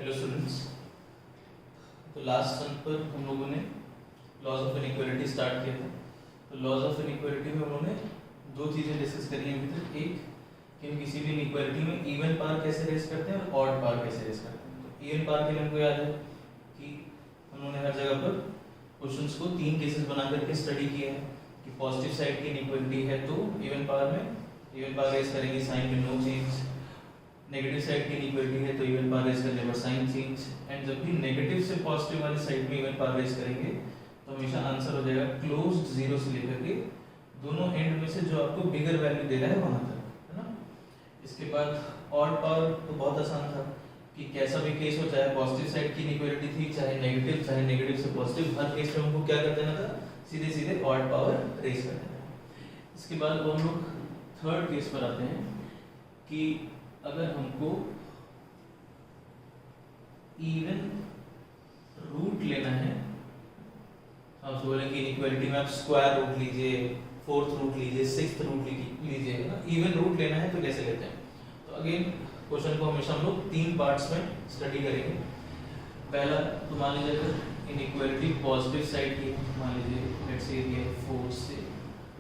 Hello students. तो last सन पर हम लोगों ने लॉज ऑफ इनइक्वालिटी स्टार्ट किया था। तो लॉज ऑफ इनइक्वालिटी में उन्होंने दो चीज़ें डिस्कस करी हैं अभी तक। एक कि हम किसी भी इनइक्वालिटी में इवन पावर कैसे रेज करते हैं और ऑड पावर कैसे रेज करते हैं। तो इवन पावर के लिए हमको याद है कि उन्होंने हर जगह पर क्वेश्चंस को तीन केसेस बना करके स्टडी किया है कि पॉजिटिव साइड की इनइक्वालिटी है तो इवन पावर में इवन पावर रेज करेंगे, साइन में नो चेंज। नेगेटिव साइड की इनइक्वालिटी है तो इवन पावर रेज करने पर साइन चेंज। एंड जब भी नेगेटिव से पॉजिटिव वाली साइड में इवन पावर रेज करेंगे तो हमेशा आंसर हो जाएगा क्लोज्ड जीरो से लेकर के दोनों एंड में से जो आपको बिगर वैल्यू दे रहा है वहां तक, है ना। इसके बाद ऑड पावर तो बहुत आसान था कि कैसा भी केस हो, चाहे पॉजिटिव साइड की इनइक्वालिटी थी चाहे नेगेटिव से पॉजिटिव, हर केस में हमको क्या कर देना था, सीधे सीधे ऑड पावर रेज कर देना है। इसके बाद वो हम लोग थर्ड केस पर आते हैं कि अगर हमको इवन रूट लेना है, आप बोलेंगे इनइक्वालिटी में आप स्क्वायर रूट लीजिए, फोर्थ रूट लीजिए, सिक्स्थ रूट लीजिए, ना। इवन रूट लेना है तो कैसे लेते हैं? तो अगेन क्वेश्चन को हमेशा हम लोग तीन पार्ट्स में स्टडी करेंगे। पहला तो मान लीजिए अगर इनइक्वालिटी पॉजिटिव साइड की, मान लीजिए लेट्स से ये 4 से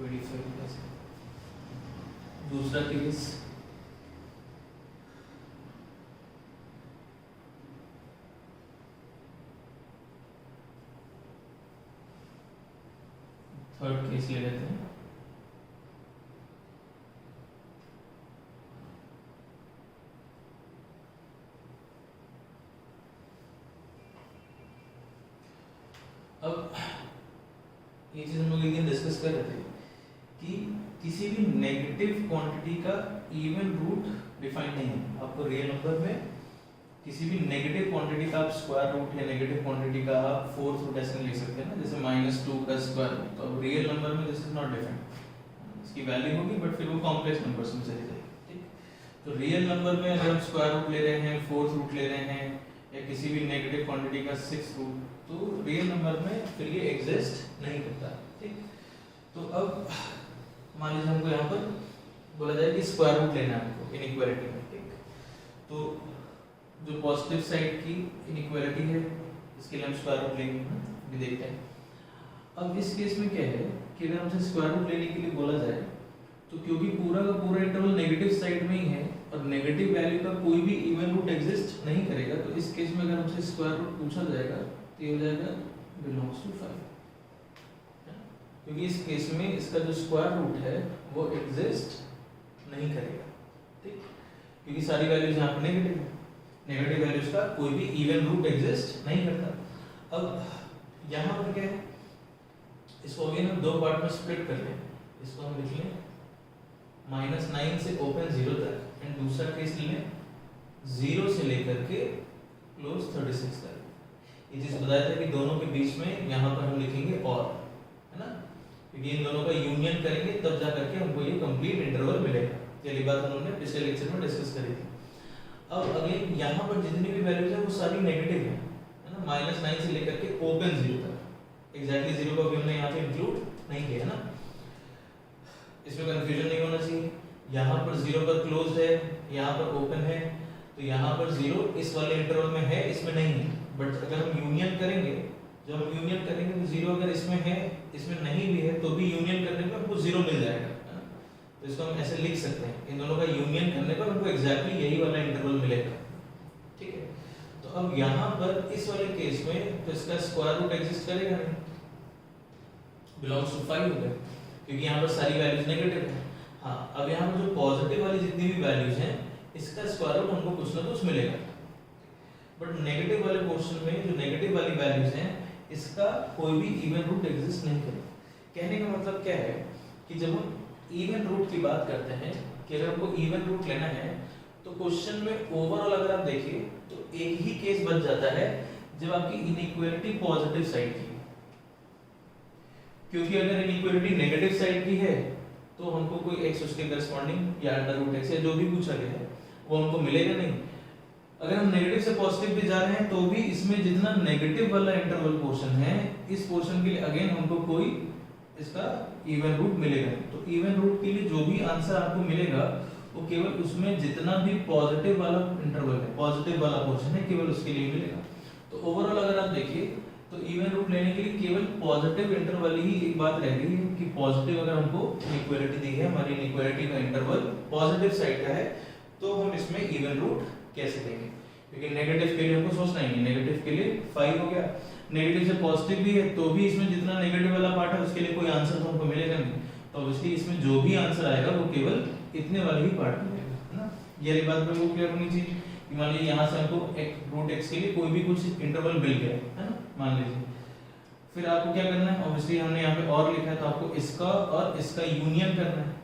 25 ऐसे। दूसरा केस थर्ड केस ले लेते हैं। अब ये चीज हम लोग एक दिन डिस्कस कर रहे थे कि किसी भी नेगेटिव क्वांटिटी का इवन रूट डिफाइन नहीं है। आपको रियल नंबर में किसी भी नेगेटिव क्वांटिटी का आप स्क्वायर रूट या नेगेटिव क्वांटिटी का आप फोर्थ रूट ऐसे लिख सकते हैं ना, जैसे -2 का स्क्वायर रूट। तो अब रियल नंबर में दिस इज नॉट डिफाइंड, इसकी वैल्यू होगी बट फिर वो कॉम्प्लेक्स नंबर्स में चली जाएगी, ठीक। तो रियल नंबर में अगर हम स्क्वायर रूट ले रहे हैं, फोर्थ रूट ले रहे हैं या किसी भी नेगेटिव क्वांटिटी का सिक्स रूट, तो रियल नंबर में फिर ये एग्जिस्ट नहीं करता, ठीक। तो अब मान लीजिए हमको यहाँ पर बोला जाए कि स्क्वायर रूट लेना है हमको इनइक्वालिटी में, ठीक। तो जो पॉजिटिव साइड की इनइक्वालिटी है इसके लिए हम स्क्वायर रूट लेंगे, भी देखते हैं। अब इस केस में क्या है कि अगर हमसे स्क्वायर रूट लेने के लिए बोला जाए तो क्योंकि पूरा का पूरा इंटरवल नेगेटिव साइड में ही है और नेगेटिव वैल्यू का कोई भी इवन रूट एग्जिस्ट नहीं करेगा, तो इस केस में अगर हमसे स्क्वायर रूट पूछा जाएगा तो ये हो जाएगा बिलोंग्स टू 5, क्योंकि इस केस में इसका जो स्क्वायर रूट है वो एग्जिस्ट नहीं करेगा, ठीक। क्योंकि सारी वैल्यूज यहाँ पर नेगेटिव है, नेगेटिव वैल्यूज का कोई भी इवन रूट एग्जिस्ट नहीं करता। अब यहाँ पर क्या है, इसको अगेन हम दो पार्ट में स्प्लिट कर लें। इसको हम लिख लें -9 से ओपन 0 तक एंड दूसरा केस ले लें 0 से लेकर के क्लोज 36 तक। ये चीज बताया था कि दोनों के बीच में यहाँ पर हम लिखेंगे और, है ना, क्योंकि इन दोनों का यूनियन करेंगे तब जा करके हमको ये कंप्लीट इंटरवल मिलेगा। ये बात उन्होंने पिछले लेक्चर में डिस्कस करी थी। अब अगेन यहाँ पर जितनी भी वैल्यूज है वो सारी नेगेटिव है ना, -9 से लेकर के ओपन 0 तक। एग्जैक्टली 0 का भी हमने यहाँ पे इंक्लूड नहीं किया ना, इसमें कंफ्यूजन नहीं होना चाहिए। यहाँ पर 0 पर क्लोज है, यहाँ पर ओपन है, तो यहाँ पर 0 इस वाले इंटरवल में है, इसमें नहीं है। बट अगर हम यूनियन करेंगे, जब हम यूनियन करेंगे तो 0 अगर इसमें है इसमें नहीं भी है तो भी यूनियन करने पर हमको 0 मिल जाएगा, है ना। तो इसको हम ऐसे लिख सकते हैं, इन दोनों का यूनियन करने पर हमको एग्जैक्टली यही वाला इंटरवल मिलेगा, ठीक है। तो अब यहाँ पर इस वाले केस में तो इसका स्क्वायर रूट एग्जिस्ट करेगा नहीं, बिलोंग्स टू 5 होगा, क्योंकि यहाँ पर सारी वैल्यूज नेगेटिव है। हाँ, अब यहाँ पर जो पॉजिटिव वाली जितनी भी वैल्यूज हैं इसका स्क्वायर रूट हमको कुछ ना कुछ मिलेगा। बट नेगेटिव वाले पोर्शन में जो नेगेटिव वाली वैल्यूज हैं इसका कोई भी इवन रूट एग्जिस्ट नहीं करेगा। कहने का मतलब क्या है कि जब हम इवन रूट की बात करते हैं कि अगर हमको इवन रूट लेना है तो क्वेश्चन में ओवरऑल अगर आप देखिए तो एक ही केस बच जाता है जब आपकी इनइक्वालिटी पॉजिटिव साइड की, क्योंकि अगर इनइक्वालिटी नेगेटिव साइड की है तो हमको कोई x उसके करस्पॉन्डिंग या √x या जो भी पूछा गया है वो हमको मिलेगा नहीं। अगर हम नेगेटिव से पॉजिटिव पे जा रहे हैं तो भी इसमें जितना नेगेटिव वाला इंटरवल पोर्शन है इस पोर्शन के लिए अगेन हमको कोई इसका इवन रूट मिलेगा नहीं। तो इवन रूट के लिए जो भी आंसर आपको मिलेगा वो केवल उसमें जितना भी पॉजिटिव वाला इंटरवल है, पॉजिटिव वाला पोर्शन है, केवल उसके लिए मिलेगा। तो ओवरऑल अगर आप देखिए तो इवन रूट लेने के लिए केवल पॉजिटिव इंटरवल ही एक बात रह गई है कि पॉजिटिव अगर हमको इक्वालिटी दी है, हमारी इक्वालिटी का इंटरवल पॉजिटिव साइड का है, तो हम इसमें इवन रूट कैसे लेंगे, क्योंकि नेगेटिव के लिए हमको सोचना ही नहीं, नेगेटिव के लिए 5 हो गया, नेगेटिव से पॉजिटिव भी है तो भी इसमें जितना नेगेटिव वाला पार्ट है उसके लिए कोई आंसर तो हमको मिलेगा नहीं, तो ऑब्वियसली इसमें जो भी आंसर आएगा वो केवल इतने वाले ही पार्ट मिलेगा, है ना। ये वाली बात बिल्कुल क्लियर होनी चाहिए कि मान लीजिए यहाँ से हमको एक रूट x के लिए कोई भी कुछ इंटरवल मिल गया है ना, मान लीजिए, फिर आपको क्या करना है, ऑब्वियसली हमने यहाँ पे और लिखा है तो आपको इसका और इसका यूनियन करना है।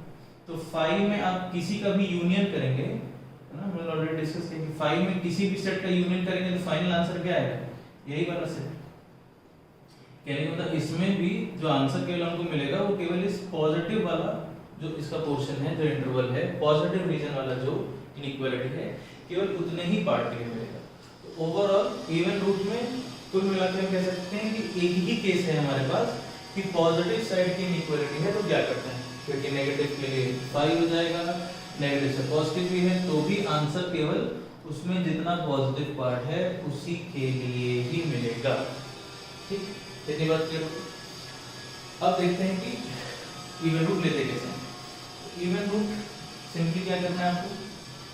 तो 5 में आप किसी का भी यूनियन करेंगे, है ना, हमने ऑलरेडी डिस्कस किया कि 5 में किसी भी सेट का यूनियन करेंगे तो फाइनल आंसर क्या आएगा, यही वाला सेट। कहने का मतलब इसमें भी जो आंसर केवल हमको मिलेगा वो केवल इस पॉजिटिव वाला जो इसका पोर्शन है, जो इंटरवल है, पॉजिटिव रीजन वाला जो इनइक्वालिटी है, केवल उतने ही पार्ट के लिए मिलेगा। तो ओवरऑल इवन रूट में कुल मिलाकर हम कह सकते हैं कि एक ही केस है हमारे पास कि पॉजिटिव साइड की इनइक्वालिटी है, तो क्या करते हैं, क्योंकि नेगेटिव के लिए 5 हो जाएगा, नेगेटिव से पॉजिटिव भी है तो भी आंसर केवल उसमें जितना पॉजिटिव पार्ट है उसी के लिए ही मिलेगा। ठीक, इतनी बात क्लियर हो। अब देखते हैं कि इवन रूट लेते कैसे हैं। इवन रूट सिंपली क्या करना है, आपको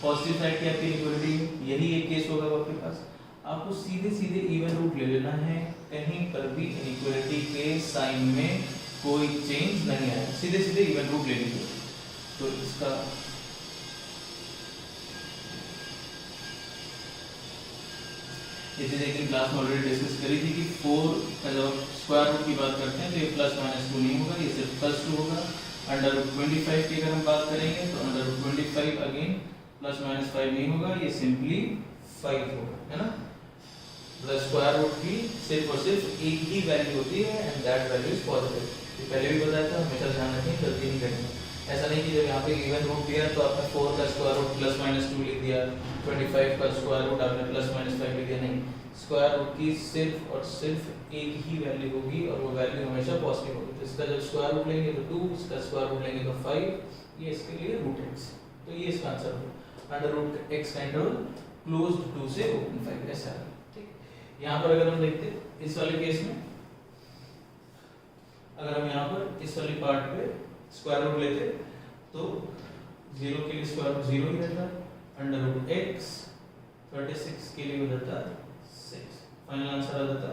पॉजिटिव साइड की आपकी इक्वालिटी है, यही एक केस होगा आपके पास, आपको सीधे सीधे इवन रूट ले लेना है, कहीं पर भी इनइक्वालिटी के साइन में कोई चेंज नहीं आया, सीधे सीधे इवन रूट ले लीजिए। तो इसका ये चीज एक दिन क्लास में ऑलरेडी डिस्कस करी थी कि 4 का जब स्क्वायर रूट की बात करते हैं तो ये प्लस माइनस 2 नहीं होगा, ये सिर्फ प्लस 2 होगा। अंडर रूट 25 की अगर हम बात करेंगे तो under root 25 again plus minus 5 नहीं होगा, ये सिंपली 5 होगा, है ना। प्लस स्क्वायर रूट की सिर्फ और सिर्फ एक ही वैल्यू होती है and that value is positive. ये पहले भी बताया था, हमेशा ध्यान रखें, गलती नहीं करेंगे। ऐसा नहीं कि जब यहाँ पे इवन रूट दिया तो आपने 4 का स्क्वायर रूट प्लस माइनस 2 लिख दिया, 25 का स्क्वायर रूट आपने प्लस माइनस 5 लिख दिया, नहीं। स्क्वायर रूट की सिर्फ और सिर्फ एक ही वैल्यू होगी और वो वैल्यू हमेशा पॉजिटिव होगी। तो इसका जब स्क्वायर रूट लेंगे तो 2, इसका स्क्वायर रूट लेंगे तो 5, ये इसके लिए रूट x, तो ये इसका आंसर होगा। अंडर रूट x का इंटरवल क्लोज्ड 2 से ओपन 5 ऐसा है। ठीक, यहाँ पर अगर हम देखते इस वाले केस में, अगर हम यहाँ पर इस वाले पार्ट पे स्क्वायर रूट लेते तो 0 के लिए स्क्वायर रूट 0 ही रहता, अंडर रूट x 36 के लिए हो जाता 6, फाइनल आंसर आ जाता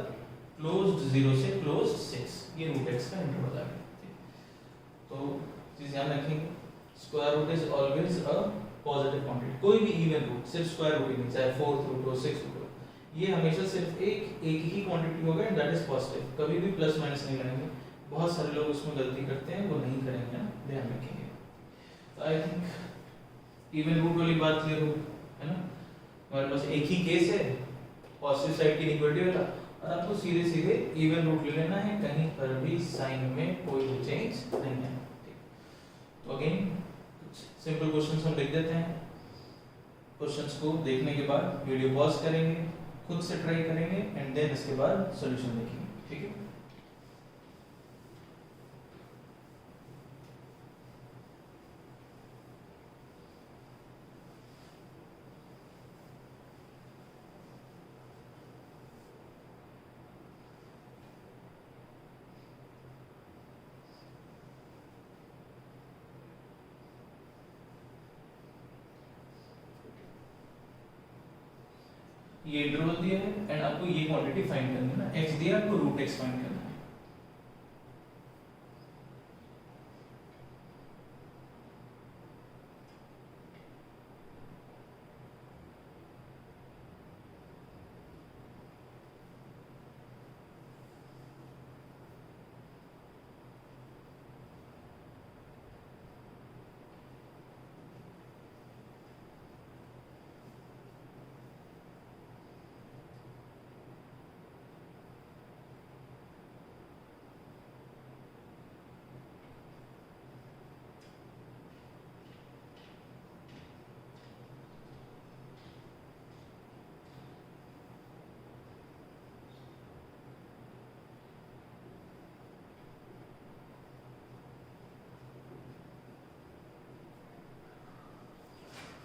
क्लोज्ड 0 से क्लोज्ड 6, ये रूट x का इंटरवल आ गया। तो चीज ध्यान रखेंगे, square root is always a positive quantity, कोई भी इवन रूट, सिर्फ स्क्वायर रूट ही नहीं, चाहे 4th रूट हो 6th रूट हो, ये हमेशा सिर्फ एक ही क्वांटिटी होगा एंड दैट इज पॉजिटिव, कभी भी प्लस माइनस नहीं लगाएंगे। बहुत सारे लोग उसमें गलती करते हैं, वो नहीं करेंगे, ध्यान रखेंगे। तो आई थिंक इवन रूट वाली बात क्लियर हो, है ना। हमारे पास एक ही केस है पॉजिटिव साइड की इक्वालिटी वाला, और आपको सीधे सीधे इवन रूट ले लेना है, कहीं पर भी साइन में कोई भी चेंज नहीं है। तो अगेन कुछ सिंपल क्वेश्चंस हम लिख देते हैं, क्वेश्चंस को देखने के बाद वीडियो पॉज करेंगे, खुद से ट्राई करेंगे एंड देन इसके बाद सॉल्यूशन देखेंगे, ठीक है। ये इंटरवल दिया है एंड आपको ये क्वांटिटी फाइंड करनी है ना, x दिया आपको रूट x फाइंड करना है।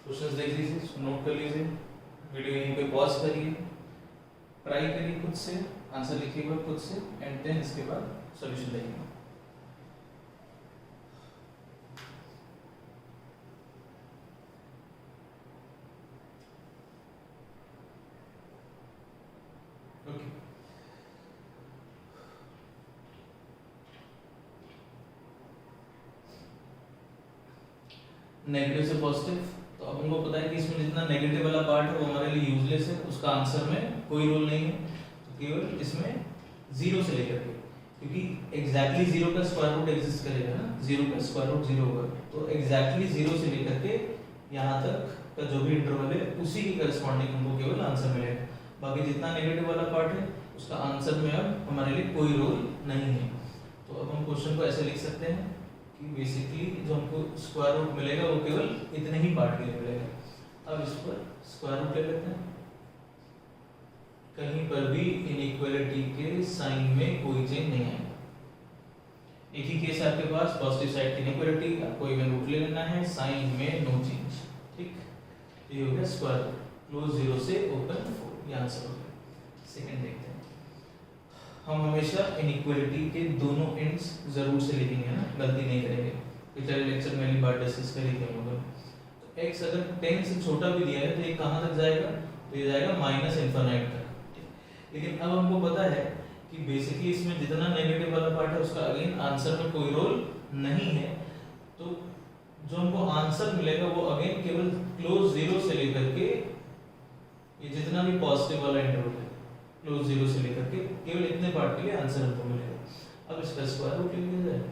क्वेश्चंस देख लीजिए, नोट कर लीजिए, वीडियो यहीं पे पॉज करिए, ट्राई करिए खुद से, आंसर लिखिएगा खुद से, एंड देन इसके बाद सॉल्यूशन देखिएगा। ओके, नेगेटिव से पॉजिटिव, तो अब हमको पता है कि इसमें जितना नेगेटिव वाला पार्ट है वो हमारे लिए यूजलेस है, उसका आंसर में कोई रोल नहीं है, तो केवल इसमें जीरो से लेकर के, क्योंकि एग्जैक्टली जीरो का स्क्वायर रूट एग्जिस्ट करेगा ना, जीरो का स्क्वायर रूट जीरो होगा, तो एग्जैक्टली जीरो से लेकर के यहाँ तक का जो भी इंटरवल है उसी की करस्पॉन्डिंग हमको केवल आंसर मिलेगा। बाकी जितना नेगेटिव वाला पार्ट है उसका आंसर में अब हमारे लिए कोई रोल नहीं है। तो अब हम क्वेश्चन को ऐसे लिख सकते हैं कि बेसिकली जो हमको स्क्वायर रूट मिलेगा वो केवल इतने ही पार्ट के लिए मिलेगा। अब इस पर स्क्वायर रूट ले लेते हैं, कहीं पर भी इनइक्वालिटी के साइन में कोई चेंज नहीं आएगा। एक ही केस आपके पास, पॉजिटिव साइड की इनइक्वालिटी, आपको इवन रूट ले लेना है, साइन में नो चेंज, ठीक। ये हो गया स्क्वायर रूट, क्लोज जीरो से ओपन 4, ये आंसर हो गया। सेकंड देखते हैं, हम हमेशा इनइक्वालिटी के दोनों एंड्स जरूर से लिखेंगे ना, गलती नहीं करेंगे। पिछले लेक्चर में भी बात डिस्कस करी थी हम लोग। तो x अगर 10 से छोटा भी दिया है तो ये कहाँ तक जाएगा, तो ये जाएगा माइनस इनफाइनाइट तक। लेकिन अब हमको पता है कि बेसिकली इसमें जितना नेगेटिव वाला पार्ट है उसका अगेन आंसर में कोई रोल नहीं है, तो जो हमको आंसर मिलेगा वो अगेन केवल क्लोज जीरो से लेकर के ये जितना भी पॉजिटिव वाला इंटरवल है, क्लोज जीरो से लेकर के केवल इतने पार्ट के लिए आंसर हमको मिलेगा। अब इसका स्क्वायर रूट लिख दिया जाए,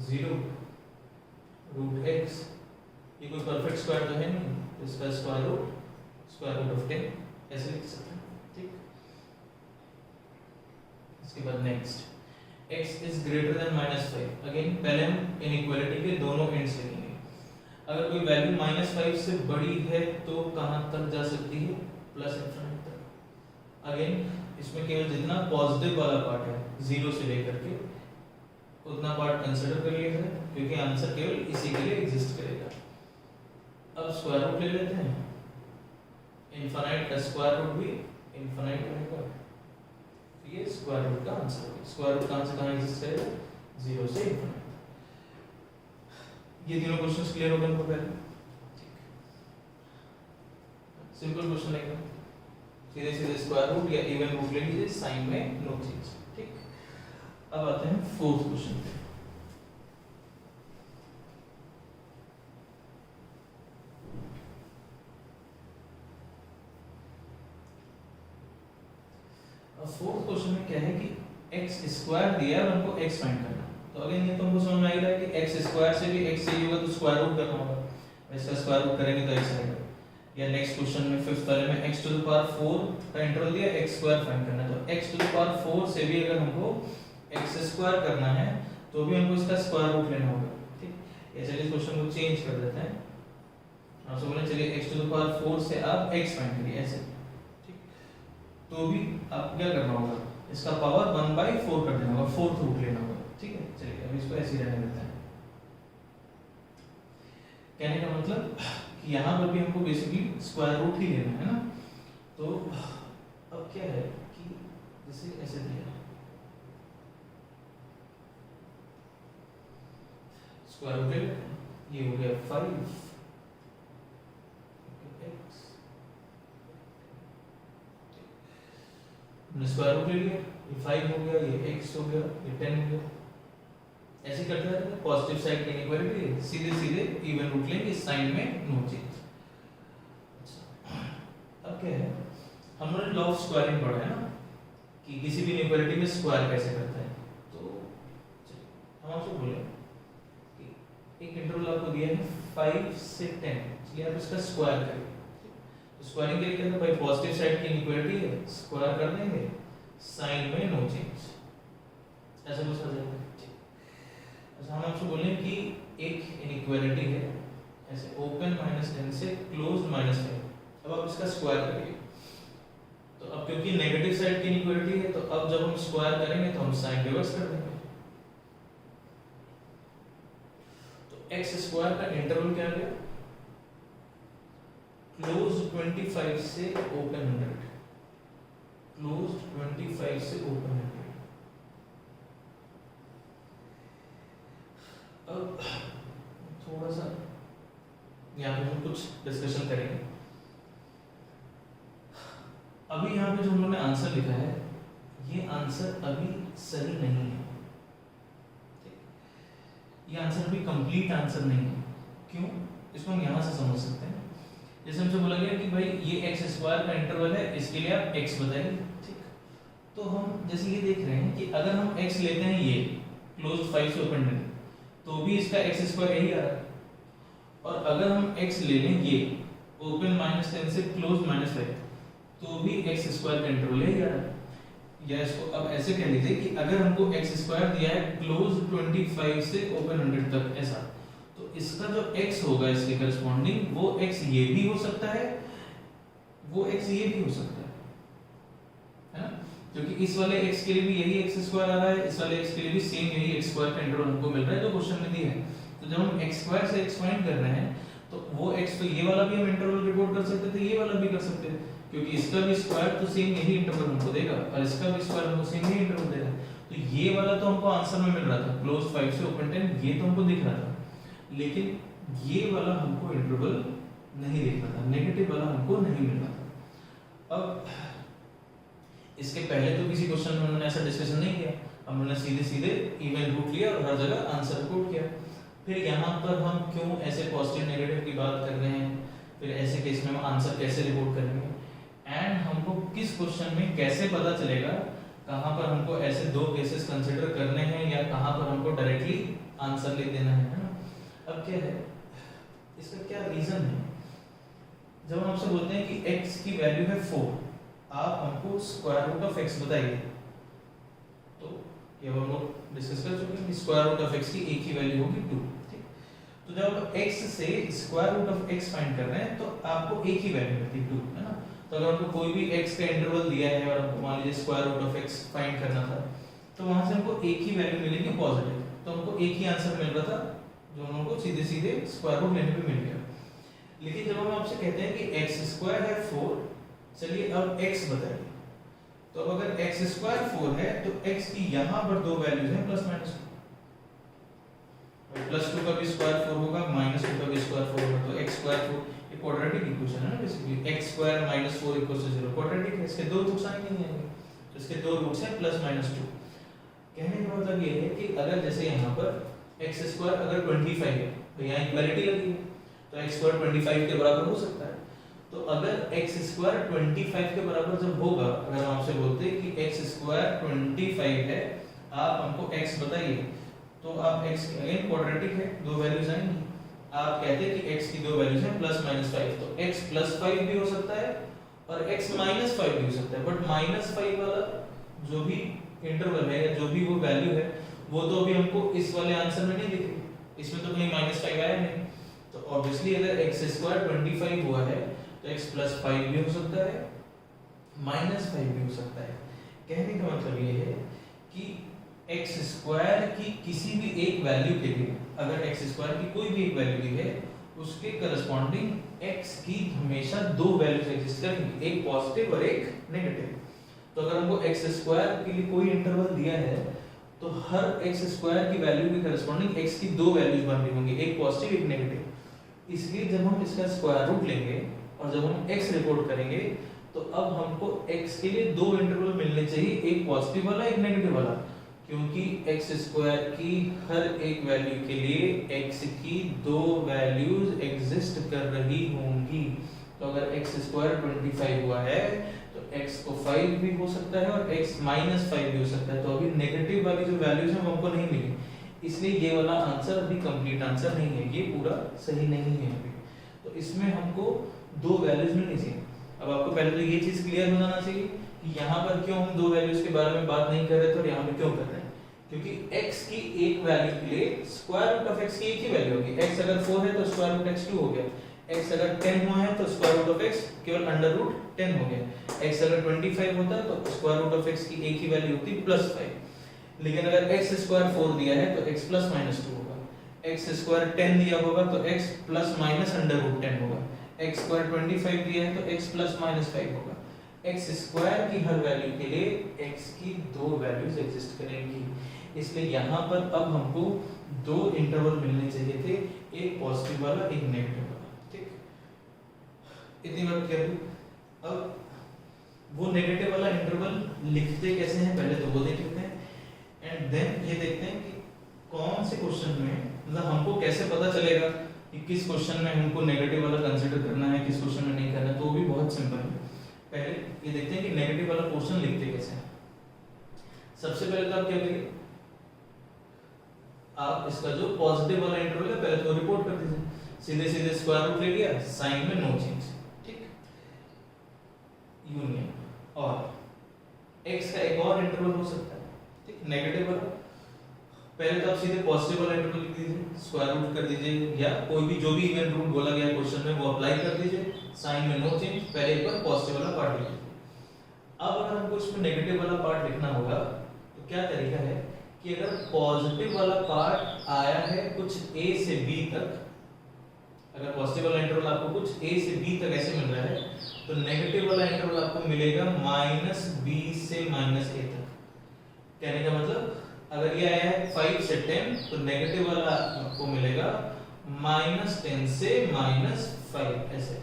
जीरो रूट एक्स, ये कोई परफेक्ट स्क्वायर तो है नहीं, तो इसका स्क्वायर रूट ऑफ 10 ऐसे लिख सकते हैं, ठीक। इसके बाद next, x is greater than -5, again पहले हम इनइक्वालिटी के दोनों एंड्स लिखेंगे। अगर कोई वैल्यू -5 से बड़ी है तो कहां तक जा सकती है, प्लस इनफिनिटी तक। अगेन इसमें केवल जितना पॉजिटिव वाला पार्ट है जीरो से लेकर के उतना पार्ट कंसीडर कर लिया जाए, क्योंकि आंसर केवल इसी के लिए एग्जिस्ट करेगा। अब स्क्वायर रूट ले लेते हैं, इनफिनिट का स्क्वायर रूट भी इनफिनिट रहेगा, ये स्क्वायर रूट का आंसर होगा। स्क्वायर रूट कहां से कहां एग्जिस्ट करेगा, जीरो से इनफिनिट। ये तीनों क्वेश्चंस क्लियर हो गए हमको पहले, ठीक। सिंपल क्वेश्चन है, सीधे सीधे स्क्वायर रूट या इवन रूट ले लीजिए, साइन में नो चेंज, ठीक। अब आते हैं फोर्थ क्वेश्चन पे। अब फोर्थ क्वेश्चन में क्या है कि x स्क्वायर दिया है और हमको x फाइंड करना है। तो अगेन ये तो हमको समझ में आ रहा है कि x स्क्वायर से भी x चाहिए होगा तो स्क्वायर रूट करना होगा, इसका स्क्वायर रूट करेंगे तो x आएगा। या नेक्स्ट क्वेश्चन में फिफ्थ वाले में x टू द पावर 4 का इंटरवल दिया, x स्क्वायर फाइंड करना है, तो x टू द पावर 4 से भी अगर हमको x स्क्वायर करना है तो भी हमको इसका स्क्वायर रूट लेना होगा, ठीक। या चलिए क्वेश्चन को चेंज कर देते हैं, आपसे बोले चलिए x टू द पावर 4 से आप x फाइंड करिए ऐसे, ठीक। तो भी आपको क्या करना होगा, इसका पावर 1/4 कर देना होगा, फोर्थ रूट लेना होगा, ठीक है। चलिए अब इसको ऐसे ही रहने देते हैं। कहने का मतलब कि यहाँ पर भी हमको बेसिकली स्क्वायर रूट ही लेना है ना। तो अब क्या है कि जैसे ऐसे दिया स्क्वायर रूट ले लेते हैं, ये हो गया 5 x, हमने स्क्वायर रूट ले लिया, ये 5 हो गया, ये x हो गया, ये 10 हो गया। ऐसे करते रहते हैं, पॉजिटिव साइड की इनइक्वालिटी सीधे सीधे इवन रूट लेंगे, साइन में नो चेंज। अब क्या है, हमने लॉ ऑफ स्क्वायरिंग पढ़ा है ना कि किसी भी इनइक्वालिटी में स्क्वायर कैसे करता है। तो हम आपसे बोले कि एक इंटरवल आपको दिया है 5 से 10, इसलिए आप इसका स्क्वायर करें। तो स्क्वायरिंग के लिए क्या है, भाई पॉजिटिव साइड की इनइक्वालिटी है, स्क्वायर कर देंगे, साइन में नो चेंज, ऐसा कुछ आ जाएगा। हम आपसे बोले कि एक इनइक्वालिटी है ऐसे ओपन -10 से क्लोज -10, अब आप इसका स्क्वायर करिए। तो अब क्योंकि नेगेटिव साइड की इनइक्वालिटी है तो अब जब हम स्क्वायर करेंगे तो हम साइन रिवर्स कर देंगे। तो x स्क्वायर का इंटरवल क्या गया, क्लोज 25 से ओपन 100, क्लोज 25 से ओपन 100। अब थोड़ा सा यहाँ पे हम कुछ डिस्कशन करेंगे। अभी यहाँ पे जो उन्होंने आंसर लिखा है, ये आंसर अभी सही नहीं है। ये आंसर अभी कंप्लीट आंसर नहीं है। क्यों? इसको हम यहाँ से समझ सकते हैं। जैसे हमसे बोला गया कि भाई ये एक्स स्क्वायर का इंटरवल है, इसके लिए आप एक्स बताइए, ठीक। तो हम जैसे ये देख रहे हैं कि अगर हम एक्स लेते हैं ये क्लोज 5 से ओपन 100, तो भी इसका एक्स स्क्वायर यही आ रहा है। और अगर हम एक्स ले लें ये ओपन -10 से क्लोज -5, तो भी एक्स स्क्वायर का इंटरवल यही आ रहा है। या इसको अब ऐसे कह लीजिए कि अगर हमको एक्स स्क्वायर दिया है क्लोज 25 से ओपन 100 तक ऐसा, तो इसका जो x होगा इसके करस्पॉन्डिंग, वो x ये भी हो सकता है, वो x ये भी हो सकता है ना? क्योंकि इस वाले x के लिए भी यही x स्क्वायर आ रहा है, इस वाले x के लिए भी सेम यही x स्क्वायर का इंटरवल हमको मिल रहा है जो क्वेश्चन में दिया है। तो जब हम x स्क्वायर से x फाइंड कर रहे हैं, तो वो x तो ये वाला भी हम इंटरवल रिपोर्ट कर सकते थे, ये वाला भी कर सकते हैं, क्योंकि इसका भी स्क्वायर तो सेम यही इंटरवल हमको देगा और इसका भी स्क्वायर हमको सेम यही इंटरवल देगा। तो ये वाला तो हमको आंसर में मिल रहा था क्लोज 5 से ओपन 10, ये तो हमको दिख रहा था, लेकिन ये वाला हमको इंटरवल नहीं दिख रहा था, नेगेटिव वाला हमको नहीं मिल रहा था। अब इसके पहले तो किसी क्वेश्चन में उन्होंने ऐसा डिस्कशन नहीं किया, हमने सीधे सीधे इवन रूट लिया और हर जगह आंसर रिपोर्ट किया। फिर यहाँ पर हम क्यों ऐसे पॉजिटिव नेगेटिव की बात कर रहे हैं, फिर ऐसे केस में हम आंसर कैसे रिपोर्ट करेंगे, एंड हमको किस क्वेश्चन में कैसे पता चलेगा कहाँ पर हमको ऐसे दो केसेस कंसिडर करने हैं या कहाँ पर हमको डायरेक्टली आंसर लिख देना है ना। अब क्या है इसका, क्या रीजन है? जब हम आपसे बोलते हैं कि x की वैल्यू है 4, आप हमको स्क्वायर रूट ऑफ x बताइए, तो ये हम लोग डिस्कस कर चुके हैं कि स्क्वायर रूट ऑफ x की एक ही वैल्यू होगी 2, ठीक। तो जब आप x से square root of x find कर रहे हैं, तो आपको एक ही वैल्यू मिलती है 2, है ना। तो अगर आपको कोई भी x का इंटरवल दिया है और आपको मान लीजिए square root of x find करना था, तो वहां से हमको एक ही वैल्यू मिलेगी पॉजिटिव, तो हमको एक ही आंसर मिल रहा था जो हम लोगों को सीधे सीधे स्क्वायर रूट लेने पे मिल गया। लेकिन जब हम आपसे कहते हैं कि x स्क्वायर है 4, चलिए अब x बताइए, तो अब अगर x स्क्वायर 4 है तो x की यहां पर दो वैल्यूज हैं प्लस माइनस 2, प्लस 2 का भी स्क्वायर 4 होगा, माइनस 2 का भी स्क्वायर 4 होगा, तो x स्क्वायर 4 ये क्वाड्रेटिक इक्वेशन है ना basically, x square minus 4 equals to 0 quadratic है, इसके दो रूट्स आएंगे नहीं आएंगे, तो इसके दो रूट्स हैं प्लस माइनस 2। कहने का मतलब ये है कि अगर जैसे यहाँ पर x स्क्वायर अगर 25 है तो यहाँ इक्वालिटी लगी है, तो x स्क्वायर 25 के बराबर हो सकता है। तो अगर x स्क्वायर 25 के बराबर जब होगा, अगर हम आपसे बोलते हैं कि x स्क्वायर 25 है, आप हमको x बताइए, तो आप x अगेन क्वाड्रेटिक है, दो वैल्यूज आएंगी, आप कहते हैं कि x की दो वैल्यूज हैं प्लस माइनस 5, तो x प्लस 5 भी हो सकता है और x माइनस 5 भी हो सकता है, बट माइनस 5 वाला जो भी इंटरवल है या जो भी वो वैल्यू है, वो तो अभी हमको इस वाले आंसर में नहीं दिख रही, इसमें तो कहीं -5 आया नहीं। तो ऑब्वियसली अगर x स्क्वायर 25 हुआ है तो x प्लस 5 भी हो सकता है, -5 भी हो सकता है। कहने का मतलब ये है कि x स्क्वायर की किसी भी एक वैल्यू के लिए, अगर x स्क्वायर की कोई भी एक वैल्यू दी है, उसके करस्पॉन्डिंग x की हमेशा दो वैल्यूज एग्जिस्ट करेंगी, एक पॉजिटिव और एक नेगेटिव। तो अगर हमको x स्क्वायर के लिए कोई इंटरवल दिया है, तो हर x स्क्वायर की वैल्यू के करस्पॉन्डिंग x की दो वैल्यूज बन रही होंगी, एक पॉजिटिव एक नेगेटिव। इसलिए जब हम इसका स्क्वायर रूट लेंगे और जब हम x रिपोर्ट करेंगे, तो अब हमको x के लिए दो इंटरवल मिलने चाहिए, एक पॉजिटिव वाला एक नेगेटिव वाला, क्योंकि x स्क्वायर की हर एक वैल्यू के लिए x की दो वैल्यूज एग्जिस्ट कर रही होंगी। तो अगर x स्क्वायर 25 हुआ है तो x को 5 भी हो सकता है और x माइनस 5 भी हो सकता है, तो अभी नेगेटिव वाली जो वैल्यूज हैं वो हमको नहीं मिली, इसलिए ये वाला आंसर अभी कंप्लीट आंसर नहीं है, ये पूरा सही नहीं है अभी। तो इसमें हमको दो वैल्यूज मिलनी चाहिए। अब आपको पहले तो ये चीज क्लियर हो जाना चाहिए कि यहाँ पर क्यों हम दो वैल्यूज के बारे में बात नहीं कर रहे थे और यहाँ पे क्यों कर रहे हैं, क्योंकि x की एक वैल्यू के लिए स्क्वायर रूट ऑफ x की एक ही वैल्यू होगी। x अगर 4 है तो स्क्वायर रूट x 2 हो गया, x अगर 10 हुआ है तो स्क्वायर रूट ऑफ x केवल अंडर रूट 10 हो गया, x अगर 25 होता है तो स्क्वायर रूट ऑफ x की एक ही वैल्यू होती प्लस 5। लेकिन अगर x स्क्वायर 4 दिया है तो x प्लस माइनस 2 होगा, x स्क्वायर 10 दिया होगा तो x plus minus under root 10 होगा, x स्क्वायर 25 दिया है तो x प्लस माइनस 5 होगा। x स्क्वायर की हर वैल्यू के लिए x की दो वैल्यूज एग्जिस्ट करेंगी, इसलिए यहाँ पर अब हमको दो इंटरवल मिलने चाहिए थे, एक पॉजिटिव वाला एक नेगेटिव वाला। ठीक, इतनी बात क्या हुई। अब वो नेगेटिव वाला इंटरवल लिखते कैसे हैं पहले तो वो देख लेते हैं, एंड देन ये देखते हैं कि कौन से क्वेश्चन में, मतलब हमको कैसे पता चलेगा कि किस क्वेश्चन में हमको नेगेटिव वाला कंसीडर करना है, किस क्वेश्चन में नहीं करना है। तो वो भी बहुत सिंपल है। पहले ये देखते हैं कि नेगेटिव वाला क्वेश्चन लिखते कैसे हैं। सबसे पहले तो आप क्या करिए, आप इसका जो पॉजिटिव वाला इंटरवल है पहले तो रिपोर्ट कर दीजिए, सीधे सीधे स्क्वायर रूट ले लिया, साइन में नो चेंज। ठीक, यूनियन। और x का एक और इंटरवल हो सकता है, ठीक, नेगेटिव वाला। पहले तो आप सीधे पॉजिटिव वाला इंटरवल लिख दीजिए, स्क्वायर रूट कर दीजिए, या कोई भी जो भी इवन रूट बोला गया क्वेश्चन में वो अप्लाई कर दीजिए, साइन में नो चेंज। पहले एक बार पॉजिटिव वाला पार्ट लिख लीजिए। अब अगर हमको इसमें नेगेटिव वाला पार्ट लिखना होगा तो क्या तरीका है कि अगर पॉजिटिव वाला पार्ट आया है कुछ a से b तक, अगर पॉजिटिव वाला इंटरवल आपको कुछ a से b तक ऐसे मिल रहा है तो नेगेटिव वाला इंटरवल आपको मिलेगा -b से -a तक। कहने का मतलब अगर ये आया है 5 से 10 तो नेगेटिव वाला आपको मिलेगा -10 से -5 ऐसे,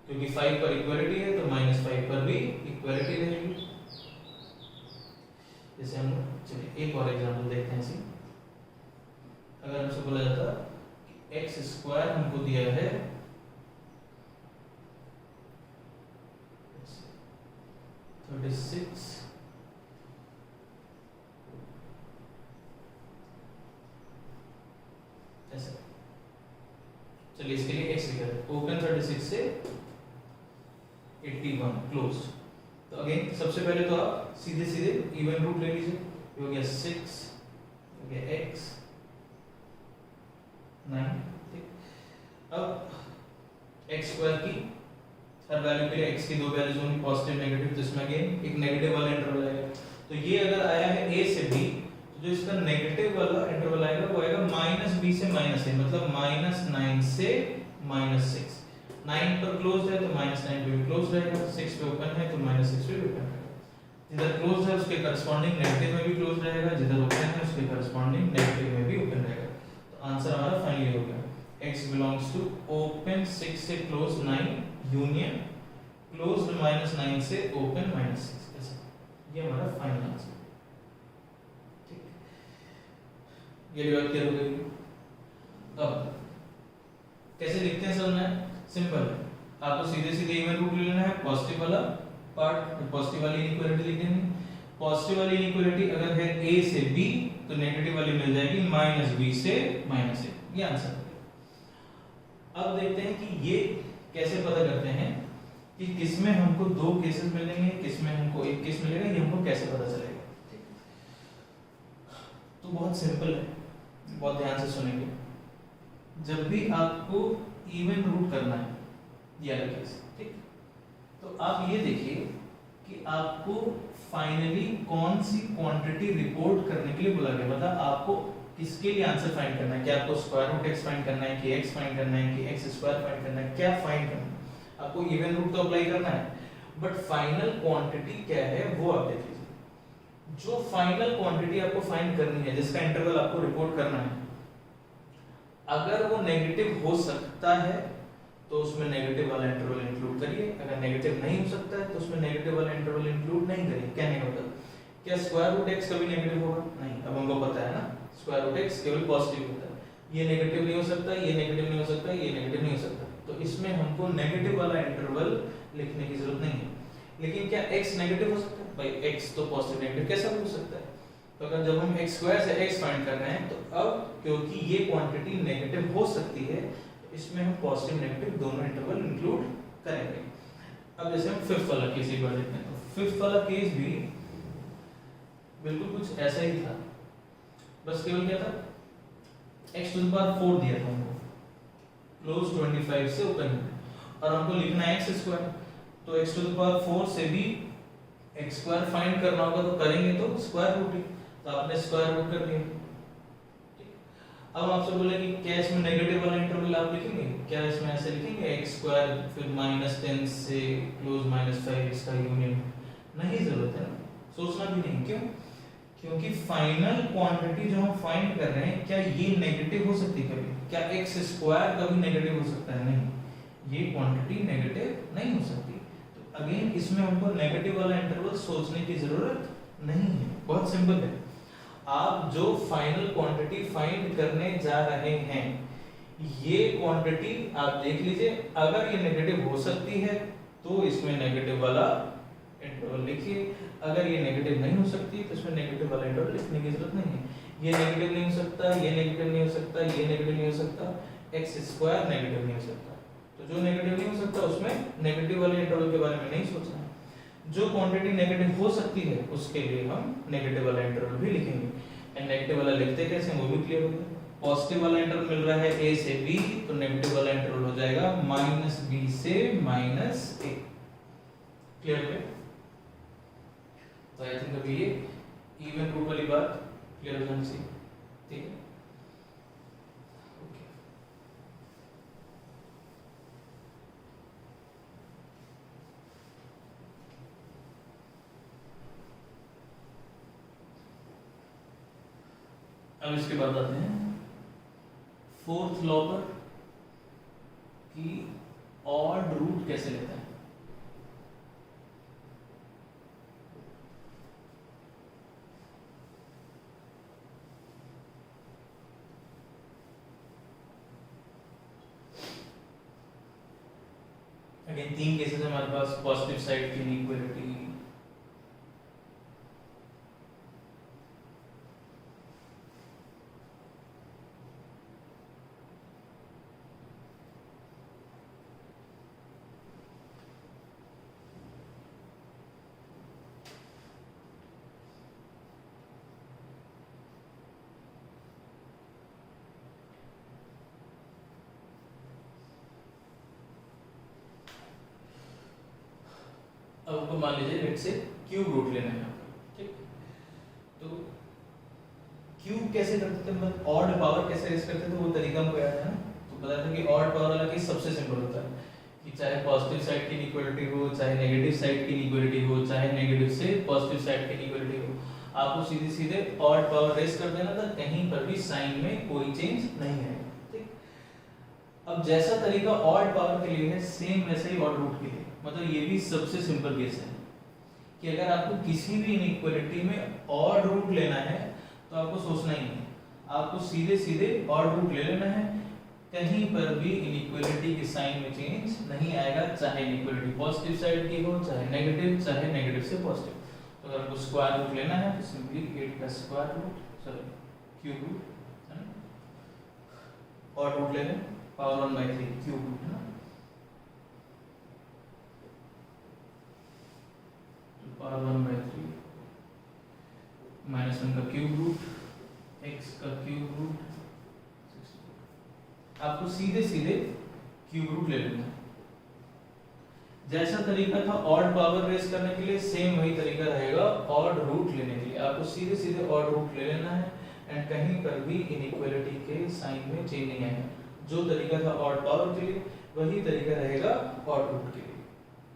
क्योंकि 5 पर इक्वालिटी है तो -5 पर भी इक्वालिटी रहेगी। जैसे हम चलिए एक और एग्जांपल देखते हैं इसी। अगर हमसे बोला जाता कि x स्क्वायर हमको दिया है 36 ऐसे, चलिए इसके लिए x लिखा है, ओपन 36 से 81 क्लोज। तो अगेन सबसे पहले तो आप सीधे सीधे इवन रूट ले लीजिए, हो गया 6, हो गया x 9। ठीक, अब x स्क्वायर की हर वैल्यू के लिए x की दो वैल्यूज होंगी पॉजिटिव नेगेटिव, तो इसमें अगेन एक नेगेटिव वाला इंटरवल आएगा। तो ये अगर आया है a से b तो जो इसका नेगेटिव वाला इंटरवल आएगा वो आएगा -b से -a, मतलब -9 से -6। 9 पर क्लोज है तो -9 पे भी क्लोज रहेगा, 6 पे ओपन है तो -6 पे भी ओपन रहेगा। जिधर क्लोज है उसके करस्पॉन्डिंग नेगेटिव में भी क्लोज रहेगा, जिधर ओपन है उसके करस्पॉन्डिंग नेगेटिव में भी ओपन रहेगा। तो आंसर हमारा फाइनली हो गया x बिलोंग्स टू ओपन 6 से क्लोज 9 यूनियन क्लोज्ड -9 से ओपन -6। ऐसा ये हमारा फाइनल आंसर। ठीक, ये भी बात क्लियर हो गई। अब कैसे लिखते हैं समझना है, सिंपल है, आपको सीधे सीधे इवन रूट ले लेना है, पॉजिटिव वाला पार्ट पॉजिटिव वाली इनइक्वालिटी लिख देंगे। पॉजिटिव वाली इनइक्वालिटी अगर है a से b तो नेगेटिव वाली मिल जाएगी -b से -a, ये आंसर है। अब देखते हैं कि ये कैसे पता करते हैं कि किसमें हमको दो केसेस मिलेंगे, किसमें हमको एक केस मिलेगा, ये हमको कैसे पता चलेगा। तो बहुत सिंपल है, बहुत ध्यान से सुनेंगे। जब भी आपको इवन रूट करना है ये अलग केस, ठीक, तो आप ये देखिए कि आपको फाइनली कौन सी क्वांटिटी रिपोर्ट करने के लिए बोला गया, मतलब आपको किसके लिए आंसर फाइंड करना है, क्या आपको स्क्वायर रूट x फाइंड करना है कि x फाइंड करना है कि x स्क्वायर फाइंड करना है, क्या फाइंड करना है। आपको इवन रूट तो अप्लाई करना है, बट फाइनल क्वांटिटी क्या है वो आप देख लीजिए। जो फाइनल क्वांटिटी आपको फाइंड करनी है, जिसका इंटरवल आपको रिपोर्ट करना है, अगर वो नेगेटिव हो सकता है तो उसमें नेगेटिव वाला इंटरवल इंक्लूड करिए, अगर नेगेटिव नहीं हो सकता है तो उसमें नेगेटिव वाला इंटरवल इंक्लूड नहीं करिए। कहने का मतलब क्या स्क्वायर रूट x कभी नेगेटिव होगा? नहीं, अब हमको पता है ना स्क्वायर रूट x केवल पॉजिटिव होता है, ये नेगेटिव नहीं हो सकता, ये नेगेटिव नहीं हो सकता, ये नेगेटिव नहीं हो सकता, तो इसमें हमको नेगेटिव वाला इंटरवल लिखने की जरूरत नहीं है। लेकिन क्या x नेगेटिव हो सकता है? भाई x तो पॉजिटिव नेगेटिव कैसे हो सकता है? तो अगर जब हम x स्क्वायर से x फाइंड कर रहे हैं तो अब क्योंकि ये क्वांटिटी नेगेटिव हो सकती है तो इसमें हम पॉजिटिव नेगेटिव दोनों इंटरवल इंक्लूड करेंगे। अब जैसे हम फिफ्थ वाला केस एक बार देखते हैं, तो फिफ्थ वाला केस भी बिल्कुल कुछ ऐसा ही था, बस केवल क्या था, x टू द पावर 4 दिया था हमको, क्लोज 25 से ओपन है और हमको लिखना है x स्क्वायर, तो x टू द पावर 4 से भी x स्क्वायर फाइंड करना होगा, तो करेंगे तो स्क्वायर रूट ही, तो आपने स्क्वायर रूट कर लिया। अब आपसे बोला कि क्या इसमें नेगेटिव वाला इंटरवल आप लिखेंगे, क्या इसमें ऐसे लिखेंगे x स्क्वायर फिर -10 से क्लोज -5 इसका यूनियन, नहीं जरूरत है ना, सोचना भी नहीं। क्यों? क्योंकि फाइनल क्वांटिटी जो हम फाइंड कर रहे हैं क्या ये नेगेटिव हो सकती है कभी? क्या x स्क्वायर कभी नेगेटिव हो सकता है? नहीं, ये क्वांटिटी नेगेटिव नहीं हो सकती। तो अगेन इसमें हमको नेगेटिव वाला इंटरवल सोचने की जरूरत नहीं है, बहुत सिंपल है। आप जो फाइनल क्वांटिटी फाइंड करने जा रहे हैं ये क्वांटिटी आप देख लीजिए, अगर ये नेगेटिव हो सकती है तो इसमें नेगेटिव वाला इंटरवल लिखिए, अगर ये नेगेटिव नहीं हो सकती तो इसमें नेगेटिव वाला इंटरवल लिखने की जरूरत नहीं है। ये नेगेटिव नहीं हो सकता, ये नेगेटिव नहीं हो सकता, ये नेगेटिव नहीं हो सकता, x स्क्वायर नेगेटिव नहीं हो सकता। तो जो नेगेटिव नहीं हो सकता उसमें नेगेटिव वाले इंटरवल के बारे में नहीं सोचना है। जो क्वांटिटी नेगेटिव हो सकती है उसके लिए हम नेगेटिव वाला इंटरवल भी लिखेंगे। एंड नेगेटिव वाला लिखते कैसे वो भी क्लियर हो गया। पॉजिटिव वाला इंटरवल मिल रहा है a से b, तो नेगेटिव वाला इंटरवल हो जाएगा -b से -a। क्लियर हो गया? तो आई थिंक अभी ये इवन रूट वाली बात क्लियर हो जानी चाहिए, ठीक है? अब इसके बाद आते हैं फोर्थ लॉ पर कि ऑड रूट कैसे लेता है। अगेन तीन केसेस है हमारे पास, पॉजिटिव साइड की इनइक्वालिटी, अब आपको मान लीजिए लेट से क्यूब रूट लेना है, ठीक? तो क्यूब कैसे करते थे, मतलब ऑड पावर कैसे रेज करते थे, वो तरीका हमको याद है ना। तो पता था कि ऑड पावर वाला केस सबसे सिंपल होता है कि चाहे पॉजिटिव साइड की इनइक्वालिटी हो, चाहे नेगेटिव साइड की इनइक्वालिटी हो, चाहे नेगेटिव से पॉजिटिव साइड की इनइक्वालिटी हो, आपको सीधे सीधे ऑड पावर रेज कर देना था, कहीं पर भी साइन में कोई चेंज नहीं है, ठीक? अब जैसा तरीका ऑड पावर के लिए है सेम वैसे ही ऑड रूट के लिए, मतलब ये भी सबसे सिंपल केस है कि अगर आपको किसी भी इनइक्वालिटी में ऑड रूट लेना है तो आपको सोचना ही नहीं, आपको सीधे सीधे ऑड रूट ले लेना है, कहीं पर भी इनइक्वालिटी के साइन में चेंज नहीं आएगा, चाहे इनइक्वालिटी पॉजिटिव साइड की हो, चाहे नेगेटिव से पॉजिटिव। तो अगर आपको स्क्वायर रूट लेना है तो सिंपली 8 का square root, sorry cube root है ना, ऑड रूट ले लें, पावर 1/3 क्यूब रूट है ना, पावर 1/3 -1 का क्यूब रूट, x का क्यूब रूट, आपको सीधे सीधे क्यूब रूट ले लेना है। जैसा तरीका था ऑड पावर रेज करने के लिए सेम वही तरीका रहेगा ऑड रूट लेने के लिए, आपको सीधे सीधे ऑड रूट ले लेना है एंड कहीं पर भी इनइक्वालिटी के साइन में चेंज नहीं आएगा। जो तरीका था ऑड पावर के लिए वही तरीका रहेगा ऑड रूट के लिए।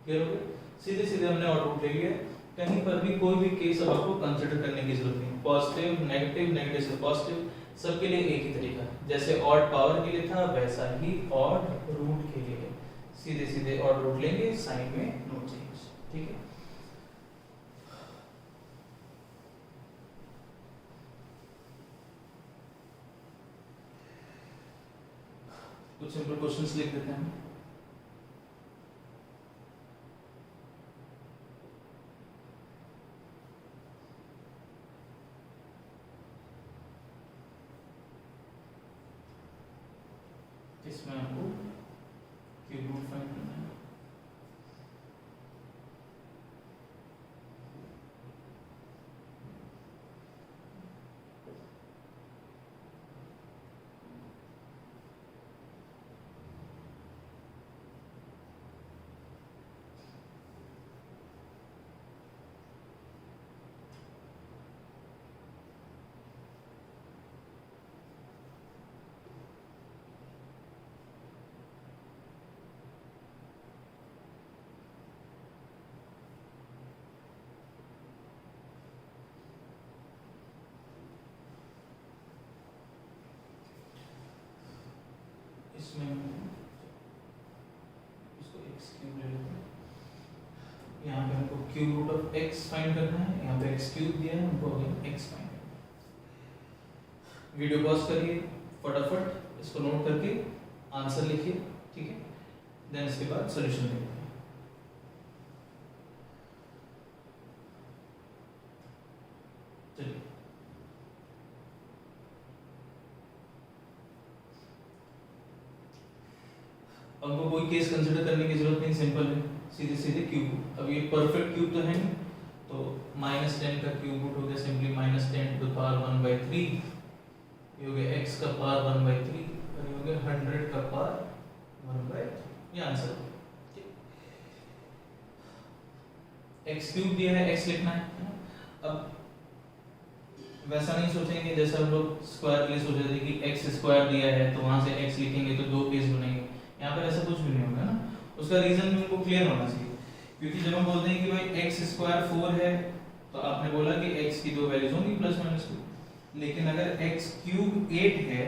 क्लियर हो गया? सीधे सीधे हमने ऑड रूट ले लिया, कहीं पर भी कोई भी केस अब आपको कंसीडर करने की जरूरत नहीं, पॉजिटिव नेगेटिव, नेगेटिव से पॉजिटिव, सबके लिए एक ही तरीका, जैसे ऑड पावर के लिए था वैसा ही ऑड रूट के लिए, सीधे सीधे ऑड रूट लेंगे, साइन में नो चेंज, ठीक है? कुछ सिंपल क्वेश्चंस लिख देते हैं। इसमें आपको क्यूब रूट फाइंड करना है। इसमें इसको x क्यूब ले लेते हैं। यहाँ पे हमको cube root of x find करना है, यहाँ पे x क्यूब दिया है, हमको अगेन x फाइंड करना है। वीडियो पॉज करिए, फटाफट इसको नोट करके आंसर लिखिए, ठीक है, देन इसके बाद सॉल्यूशन देखते हैं। चलिए हमको कोई केस कंसीडर करने की जरूरत नहीं, सिंपल है, सीधे सीधे क्यूब। अब ये परफेक्ट क्यूब तो है नहीं, तो -10 का क्यूब रूट हो गया सिंपली -10 टू पावर 1/3, ये हो गया x का पावर 1/3 और ये हो गया 100 का पावर 1/3, ये आंसर हो गया। x क्यूब दिया है, x लिखना है। अब वैसा नहीं सोचेंगे जैसे हम लोग स्क्वायर के लिए सोच रहे थे कि x स्क्वायर दिया है तो वहां से x लिखेंगे तो दो केस बनेंगे, यहाँ पर ऐसा कुछ भी नहीं होगा ना। उसका रीजन भी उनको क्लियर होना चाहिए, क्योंकि जब हम बोलते हैं कि भाई x स्क्वायर 4 है तो आपने बोला कि x की दो वैल्यूज होंगी +-2, लेकिन अगर x क्यूब 8 है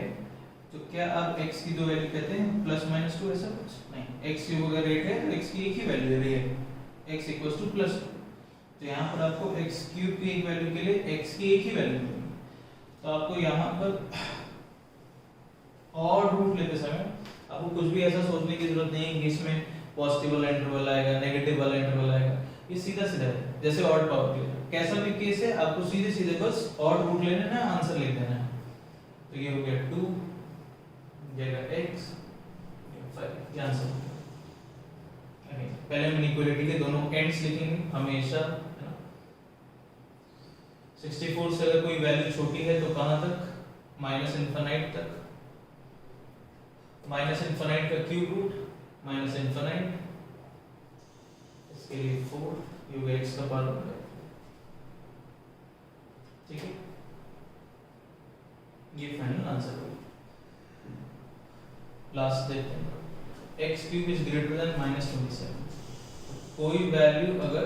तो क्या आप x की दो वैल्यू कहते हैं +-2? ऐसा कुछ नहीं, x क्यूब अगर 8 है तो x की एक ही वैल्यू है रियल, x +2, तो यहाँ पर आपको x क्यूब की एक वैल्यू के लिए x की एक ही वैल्यू मिलेगी। तो आपको यहाँ पर और रूट लेते समय आपको कुछ भी ऐसा सोचने की जरूरत नहीं है कि इसमें पॉजिटिव वाला इंटरवल आएगा, नेगेटिव वाला इंटरवल आएगा, ये सीधा सीधा है जैसे ऑड पावर के लिए। कैसा भी केस है आपको सीधे सीधे बस ऑड रूट ले लेना है, आंसर लिख देना है। तो ये हो गया 2 जगह x 5, ये आंसर हो गया। पहले हम इनइक्वालिटी के दोनों एंड्स लिखेंगे हमेशा, है ना। 64 से अगर कोई वैल्यू छोटी है तो कहां तक? -∞ तक। -∞ का क्यूब रूट -∞, इसके लिए 4, ये होगा x का पावर 1/4, ठीक है, ये फाइनल आंसर होगा। लास्ट देखते हैं, x cube is greater than -27, कोई वैल्यू अगर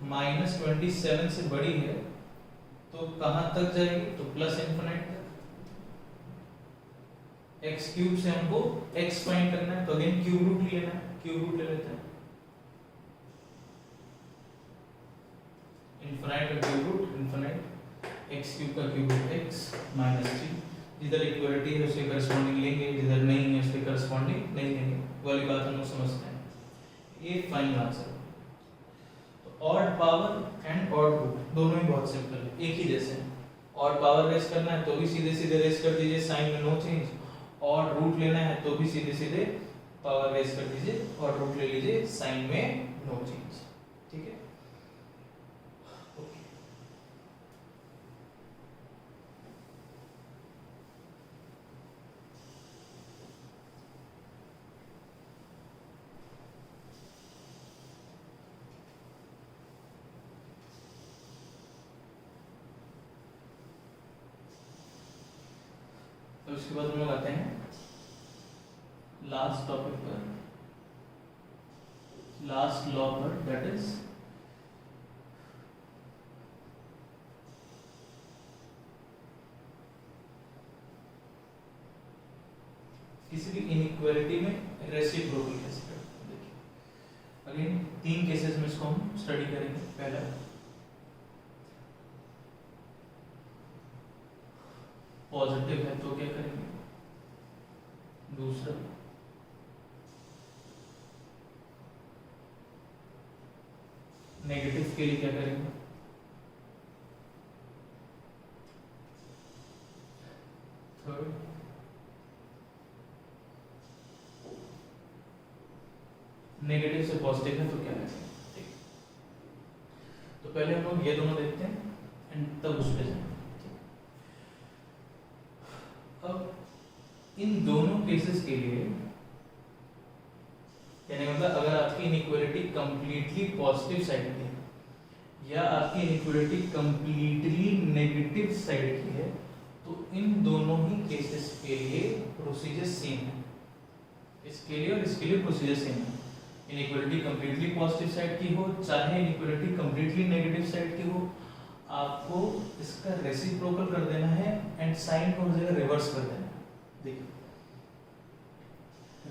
-27 से बड़ी है तो कहां तक जाएगी? तो +∞ तक। x क्यूब से हमको x फाइंड करना है तो अगेन क्यूब रूट लेना है, क्यूब रूट ले लेते हैं, इनफिनिट का cube root infinite, x cube का क्यूब रूट x -3, जिधर इक्वलिटी है उसके करस्पॉन्डिंग लेंगे, जिधर नहीं है उसके करस्पॉन्डिंग नहीं लेंगे, वाली बात हम लोग समझते हैं। ये फाइनल आंसर। तो odd power and odd root दोनों ही बहुत सिंपल है, एक ही जैसे हैं। ऑड पावर रेस करना है तो भी सीधे सीधे रेस कर दीजिए, साइन में नो चेंज। ऑड रूट लेना है तो भी सीधे सीधे पावर रेस कर दीजिए, ऑड रूट ले लीजिए, साइन में नो चेंज, ठीक है। तो उसके बाद हम लोग आते हैं लास्ट टॉपिक पर, लास्ट लॉ पर, दैट इज किसी भी इनइक्वालिटी में रेसिप्रोकल कैसे करते हैं। देखिए अगेन 3 केसेस में इसको हम स्टडी करेंगे। पहला पॉजिटिव है तो क्या करेंगे, दूसरा नेगेटिव के लिए क्या करेंगे, थर्ड नेगेटिव से पॉजिटिव है तो क्या करेंगे। ठीक, तो पहले हम लोग ये दोनों देखते हैं एंड तब उस पे जाएंगे। अब इन दोनों केसेस के लिए यानी मतलब अगर आपकी इनइक्वालिटी कंप्लीटली पॉजिटिव साइड की है या आपकी इनइक्वालिटी कंप्लीटली नेगेटिव साइड की है तो इन दोनों ही केसेस के लिए प्रोसीजर सेम है। इसके लिए और इसके लिए प्रोसीजर सेम है। इनइक्वालिटी कंप्लीटली पॉजिटिव साइड की हो चाहे इनइक्वालिटी कंप्लीटली नेगेटिव साइड की हो, आपको इसका रेसिप्रोकल कर देना है एंड साइन को हर जगह रिवर्स कर देना है। देखिए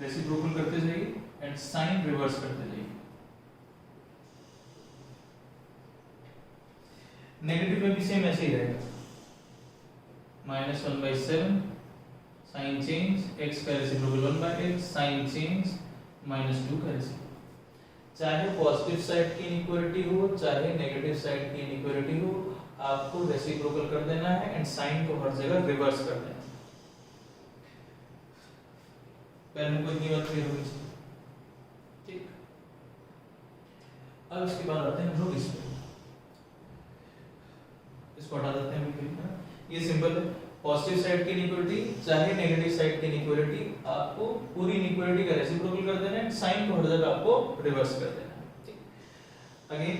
रेसिप्रोकल करते जाइए एंड साइन रिवर्स करते जाइए। नेगेटिव में भी सेम ऐसे ही रहेगा, -1/7 साइन चेंज x का रेसिप्रोकल 1/x साइन चेंज -2 का रेसिप्रोकल। चाहे पॉजिटिव साइड की इनइक्वालिटी हो चाहे नेगेटिव साइड की इनइक्वालिटी हो, आपको रेसिप्रोकल कर देना है एंड साइन को हर जगह रिवर्स कर देना है। पहले को इतनी बात क्लियर होगी, ठीक। अब इसके बाद आते हैं हम लोग इसको हटा देते हैं बिल्कुल। ये सिंपल है, पॉजिटिव साइड की इनइक्वालिटी चाहे नेगेटिव साइड की इनइक्वालिटी, आपको पूरी इनइक्वालिटी का रेसिप्रोकल कर देना है, साइन को हर जगह आपको रिवर्स कर देना है, ठीक। अगेन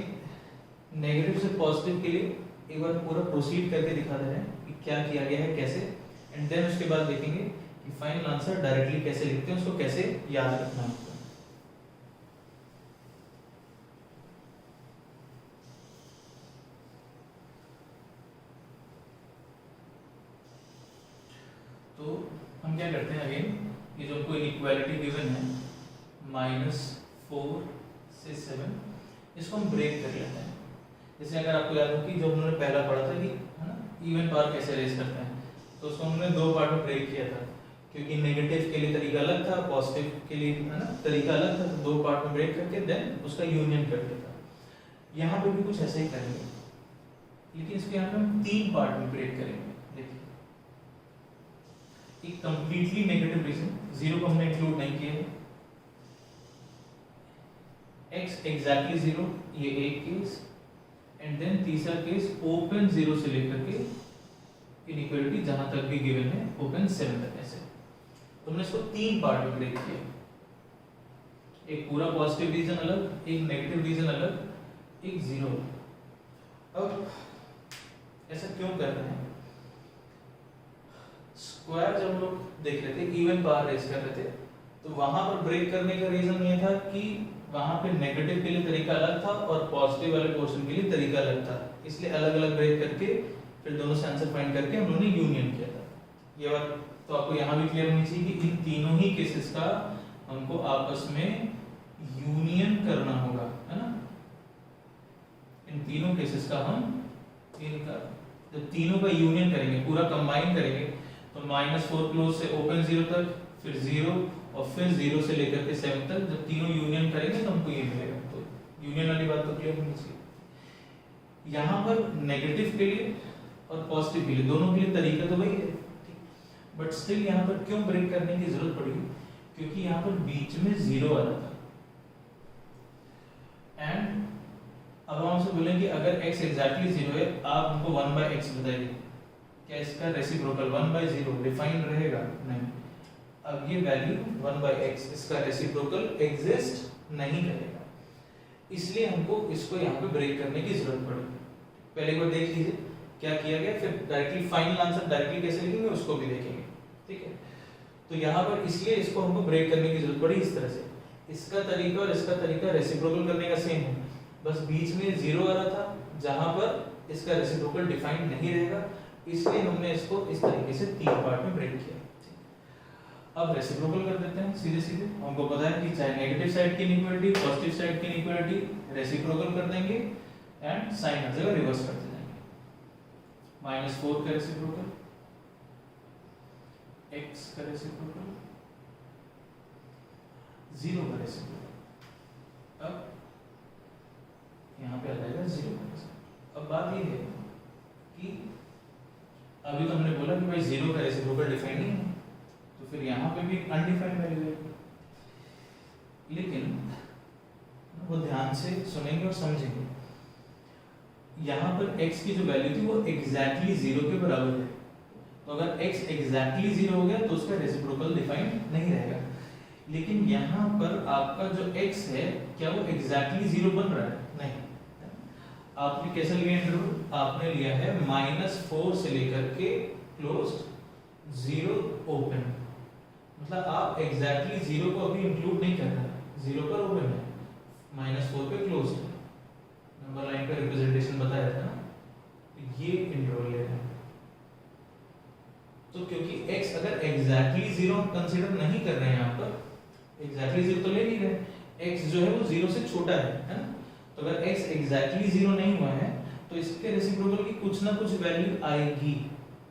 नेगेटिव से पॉजिटिव के लिए एक बार पूरा प्रोसीड करके दिखा दे रहे हैं कि क्या किया गया है, कैसे, एंड देन उसके बाद देखेंगे कि फाइनल आंसर डायरेक्टली कैसे लिखते हैं, उसको कैसे याद रखना है। तो हम क्या करते हैं, अगेन ये जो कोई इक्वालिटी गिवन है -4 से 7, इसको हम ब्रेक कर लेते हैं। जैसे अगर आपको याद हो कि जो हमने पहला पढ़ा था कि है ना इवन पावर कैसे रेज करते हैं, तो उसको हमने दो पार्ट में ब्रेक किया था, क्योंकि नेगेटिव के लिए तरीका अलग था, पॉजिटिव के लिए है ना तरीका अलग था, तो दो पार्ट में ब्रेक करके देन उसका यूनियन कर दिया था। यहाँ पे भी कुछ ऐसे ही करेंगे, लेकिन इसके यहाँ पे हम 3 पार्ट में ब्रेक करेंगे। देखिए, एक कंप्लीटली नेगेटिव रीजन, 0 को हमने इंक्लूड नहीं किया है, x एग्जैक्टली 0, ये एक केस, एंड देन तीसरा केस ओपन 0 से लेकर के इनइक्वालिटी जहां तक भी गिवन है ओपन 7 तक। ऐसे तो हमने इसको 3 पार्ट में ब्रेक किया, एक पूरा पॉजिटिव रीजन अलग, एक नेगेटिव रीजन अलग, एक 0। अब ऐसा क्यों कर रहे हैं? स्क्वायर जब हम लोग देख रहे थे, इवन पावर रेज कर रहे थे, तो वहां पर ब्रेक करने का रीजन ये था कि वहां पे नेगेटिव के लिए तरीका अलग था और पॉजिटिव वाले पोर्शन के लिए तरीका अलग था, इसलिए अलग अलग ब्रेक करके फिर दोनों से आंसर फाइंड करके हम लोगों ने यूनियन किया था। ये बात तो आपको यहाँ भी क्लियर होनी चाहिए कि इन तीनों ही केसेस का हमको आपस में यूनियन करना होगा, है ना। इन तीनों केसेस का हम इनका जब तीनों का यूनियन करेंगे, पूरा कंबाइन करेंगे, तो -4 क्लोज से ओपन 0 तक, फिर 0 और फिर 0 से लेकर के 7 तक, जब तीनों यूनियन करेंगे तो हमको ये मिलेगा। तो यूनियन वाली बात तो क्लियर होनी चाहिए। यहाँ पर नेगेटिव के लिए और पॉजिटिव के लिए दोनों के लिए तरीका तो वही है, बट स्टिल यहाँ पर क्यों ब्रेक करने की जरूरत पड़ी? क्योंकि यहाँ पर बीच में 0 आ रहा था, एंड अब हम आपसे बोलें कि अगर x एग्जैक्टली 0 है, आप हमको 1/x बताइए, क्या इसका रेसिप्रोकल 1/0 डिफाइन रहेगा? नहीं। अब ये वैल्यू 1/x इसका रेसिप्रोकल एग्जिस्ट नहीं करेगा, इसलिए हमको इसको यहाँ पे ब्रेक करने की जरूरत पड़ी। पहले एक बार देख लीजिए क्या किया गया, फिर डायरेक्टली फाइनल आंसर डायरेक्टली कैसे लिखेंगे उसको भी देखेंगे, ठीक है। तो यहाँ पर इसलिए इसको हमको ब्रेक करने की जरूरत पड़ी इस तरह से। इसका तरीका और इसका तरीका रेसिप्रोकल करने का सेम है, बस बीच में 0 आ रहा था जहां पर इसका रेसिप्रोकल डिफाइंड नहीं रहेगा, इसलिए हमने इसको इस तरीके से 3 पार्ट में ब्रेक किया। अब रेसिप्रोकल कर देते हैं सीधे सीधे। हमको पता है कि चाहे नेगेटिव साइड की इनइक्वालिटी, पॉजिटिव साइड की इनइक्वालिटी, रेसिप्रोकल कर देंगे एंड साइन हर जगह रिवर्स करते जाएंगे। -4 का रेसिप्रोकल, x का रेसिप्रोकल, 0 का रेसिप्रोकल, अब यहाँ पे आ जाएगा 0 का रेसिप्रोकल। अब बात ये है कि अभी तो हमने बोला कि भाई 0 का रेसिप्रोकल डिफाइन नहीं है, तो फिर यहाँ पे भी अनडिफाइंड वैल्यू है, लेकिन वो ध्यान से सुनेंगे और समझेंगे। यहाँ पर x की जो वैल्यू थी वो एग्जैक्टली 0 के बराबर है, तो अगर x एग्जैक्टली 0 हो गया तो उसका रेसिप्रोकल डिफाइन नहीं रहेगा। लेकिन यहाँ पर आपका जो x है क्या वो एग्जैक्टली 0 बन रहा है? नहीं। आपने कैसे लिया इंटरवल? आपने लिया है -4 से लेकर के क्लोज्ड 0 ओपन, मतलब आप एग्जैक्टली 0 को अभी इंक्लूड नहीं कर रहे, 0 पर ओपन है, -4 पे क्लोज्ड है। नंबर लाइन का रिप्रेजेंटेशन बताया था ना, ये इंटरवल ले रहे हैं। तो क्योंकि x अगर एग्जैक्टली 0 कंसीडर नहीं कर रहे हैं यहाँ पर, ले नहीं रहे, x जो है वो 0 से छोटा है ना। तो अगर x एग्जैक्टली 0 नहीं हुआ है तो इसके रेसिप्रोकल की कुछ ना कुछ वैल्यू आएगी।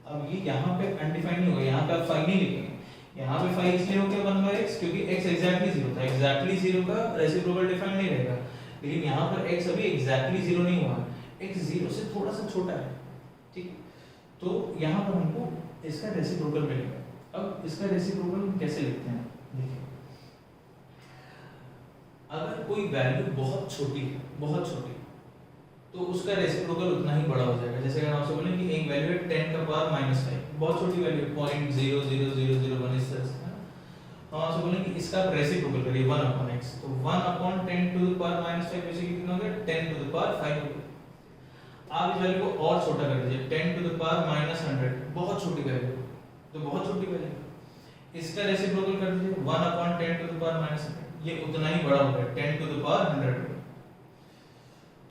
अब ये यहाँ पे अनडिफाइंड नहीं होगा, यहाँ पे आप फाई नहीं लिखेंगे, यहाँ पे फाई इसलिए हो गया 1/x क्योंकि x एग्जैक्टली 0 था, एग्जैक्टली 0 का रेसिप्रोकल डिफाइंड नहीं रहेगा। लेकिन यहाँ पर x अभी एग्जैक्टली 0 नहीं हुआ, x 0 से थोड़ा सा छोटा है, ठीक। तो यहाँ पर हमको इसका रेसिप्रोकल मिलेगा। अब इसका रेसिप्रोकल हम कैसे लिखते हैं, देखिए अगर कोई वैल्यू बहुत छोटी है, बहुत छोटी, तो उसका रेसिप्रोकल उतना ही बड़ा हो जाएगा। जैसे अगर आपसे बोलें कि एक वैल्यू है 10 का पावर -5, बहुत छोटी वैल्यू 0.00001 इस तरह से, हम आपसे बोलें कि इसका रेसिप्रोकल करिए 1/x, तो 1/10 टू द पावर -5 वैसे कितना हो गया 10 टू द पावर 5 हो गया। आप इस वैल्यू को और छोटा कर दीजिए 10 टू द पावर -100, बहुत छोटी वैल्यू, तो बहुत छोटी वैल्यू, इसका रेसिप्रोकल कर दीजिए 1/10 टू द पावर -100, ये उतना ही बड़ा हो गया 10 टू द पावर 100।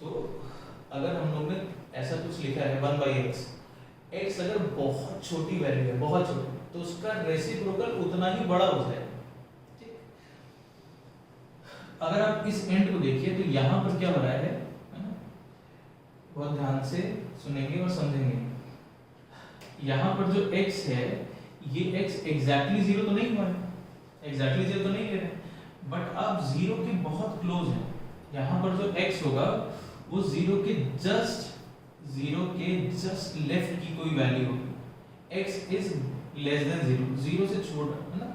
तो अगर हम लोग ने ऐसा कुछ लिखा है 1/x, x अगर बहुत छोटी वैल्यू है, बहुत छोटी, तो उसका रेसिप्रोकल उतना ही बड़ा हो जाएगा, ठीक। अगर आप इस एंड को देखिए तो यहाँ पर क्या हो रहा है ना, बहुत ध्यान से सुनेंगे और समझेंगे। यहाँ पर जो x है, ये x एग्जैक्टली 0 तो नहीं हुआ है, एग्जैक्टली 0 तो नहीं ले रहे, बट आप 0 के बहुत क्लोज हैं। यहाँ पर जो x होगा वो 0 के जस्ट लेफ्ट की कोई वैल्यू होगी, x इज लेस देन 0, 0 से छोटा है ना,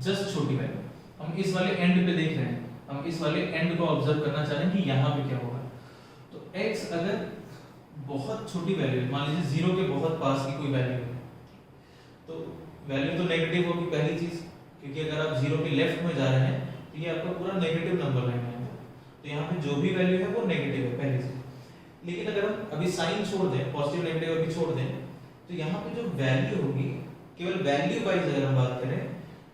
जस्ट छोटी वैल्यू। हम इस वाले एंड पे देख रहे हैं, हम इस वाले एंड को ऑब्जर्व करना चाह रहे हैं कि यहाँ पे क्या होगा। तो x अगर बहुत छोटी वैल्यू है, मान लीजिए 0 के बहुत पास की कोई वैल्यू है, तो वैल्यू तो नेगेटिव होगी पहली चीज, क्योंकि अगर आप 0 के लेफ्ट में जा रहे हैं तो ये आपका पूरा नेगेटिव नंबर लाइन है, तो यहाँ पे जो भी वैल्यू है वो नेगेटिव है पहले से। लेकिन अगर हम अभी साइन छोड़ दें, पॉजिटिव नेगेटिव अभी छोड़ दें, तो यहाँ पे जो वैल्यू होगी, केवल वैल्यू वाइज अगर हम बात करें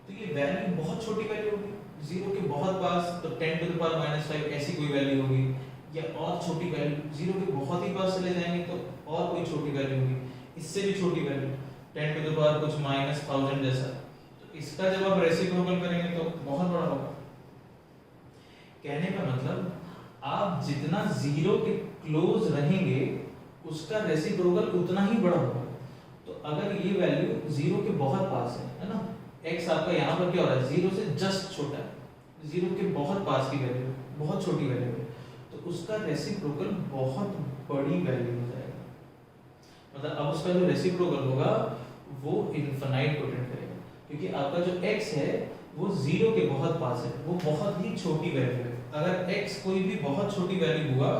तो ये वैल्यू बहुत छोटी वैल्यू होगी, 0 के बहुत पास, तो 10 टू द पावर -5 ऐसी कोई वैल्यू होगी, या और छोटी वैल्यू 0 के बहुत ही पास चले जाएंगे तो और कोई छोटी वैल्यू होगी, इससे भी छोटी वैल्यू 10 टू द पावर कुछ -1000 जैसा। तो इसका जब आप रेसिप्रोकल करेंगे तो बहुत बड़ा होगा। कहने का मतलब आप जितना 0 के क्लोज रहेंगे उसका रेसिप्रोकल उतना ही बड़ा होगा। तो अगर ये वैल्यू 0 के बहुत पास है ना, x आपका यहाँ पर क्या हो रहा है 0 से जस्ट छोटा है, 0 के बहुत पास की वैल्यू, बहुत छोटी वैल्यू है, तो उसका रेसिप्रोकल बहुत बड़ी वैल्यू हो जाएगा। मतलब अब उसका जो रेसिप्रोकल होगा वो इनफिनाइट को टेंड करेगा, क्योंकि आपका जो x है वो 0 के बहुत पास है, वो बहुत ही छोटी वैल्यू है। अगर x कोई भी बहुत छोटी वैल्यू हुआ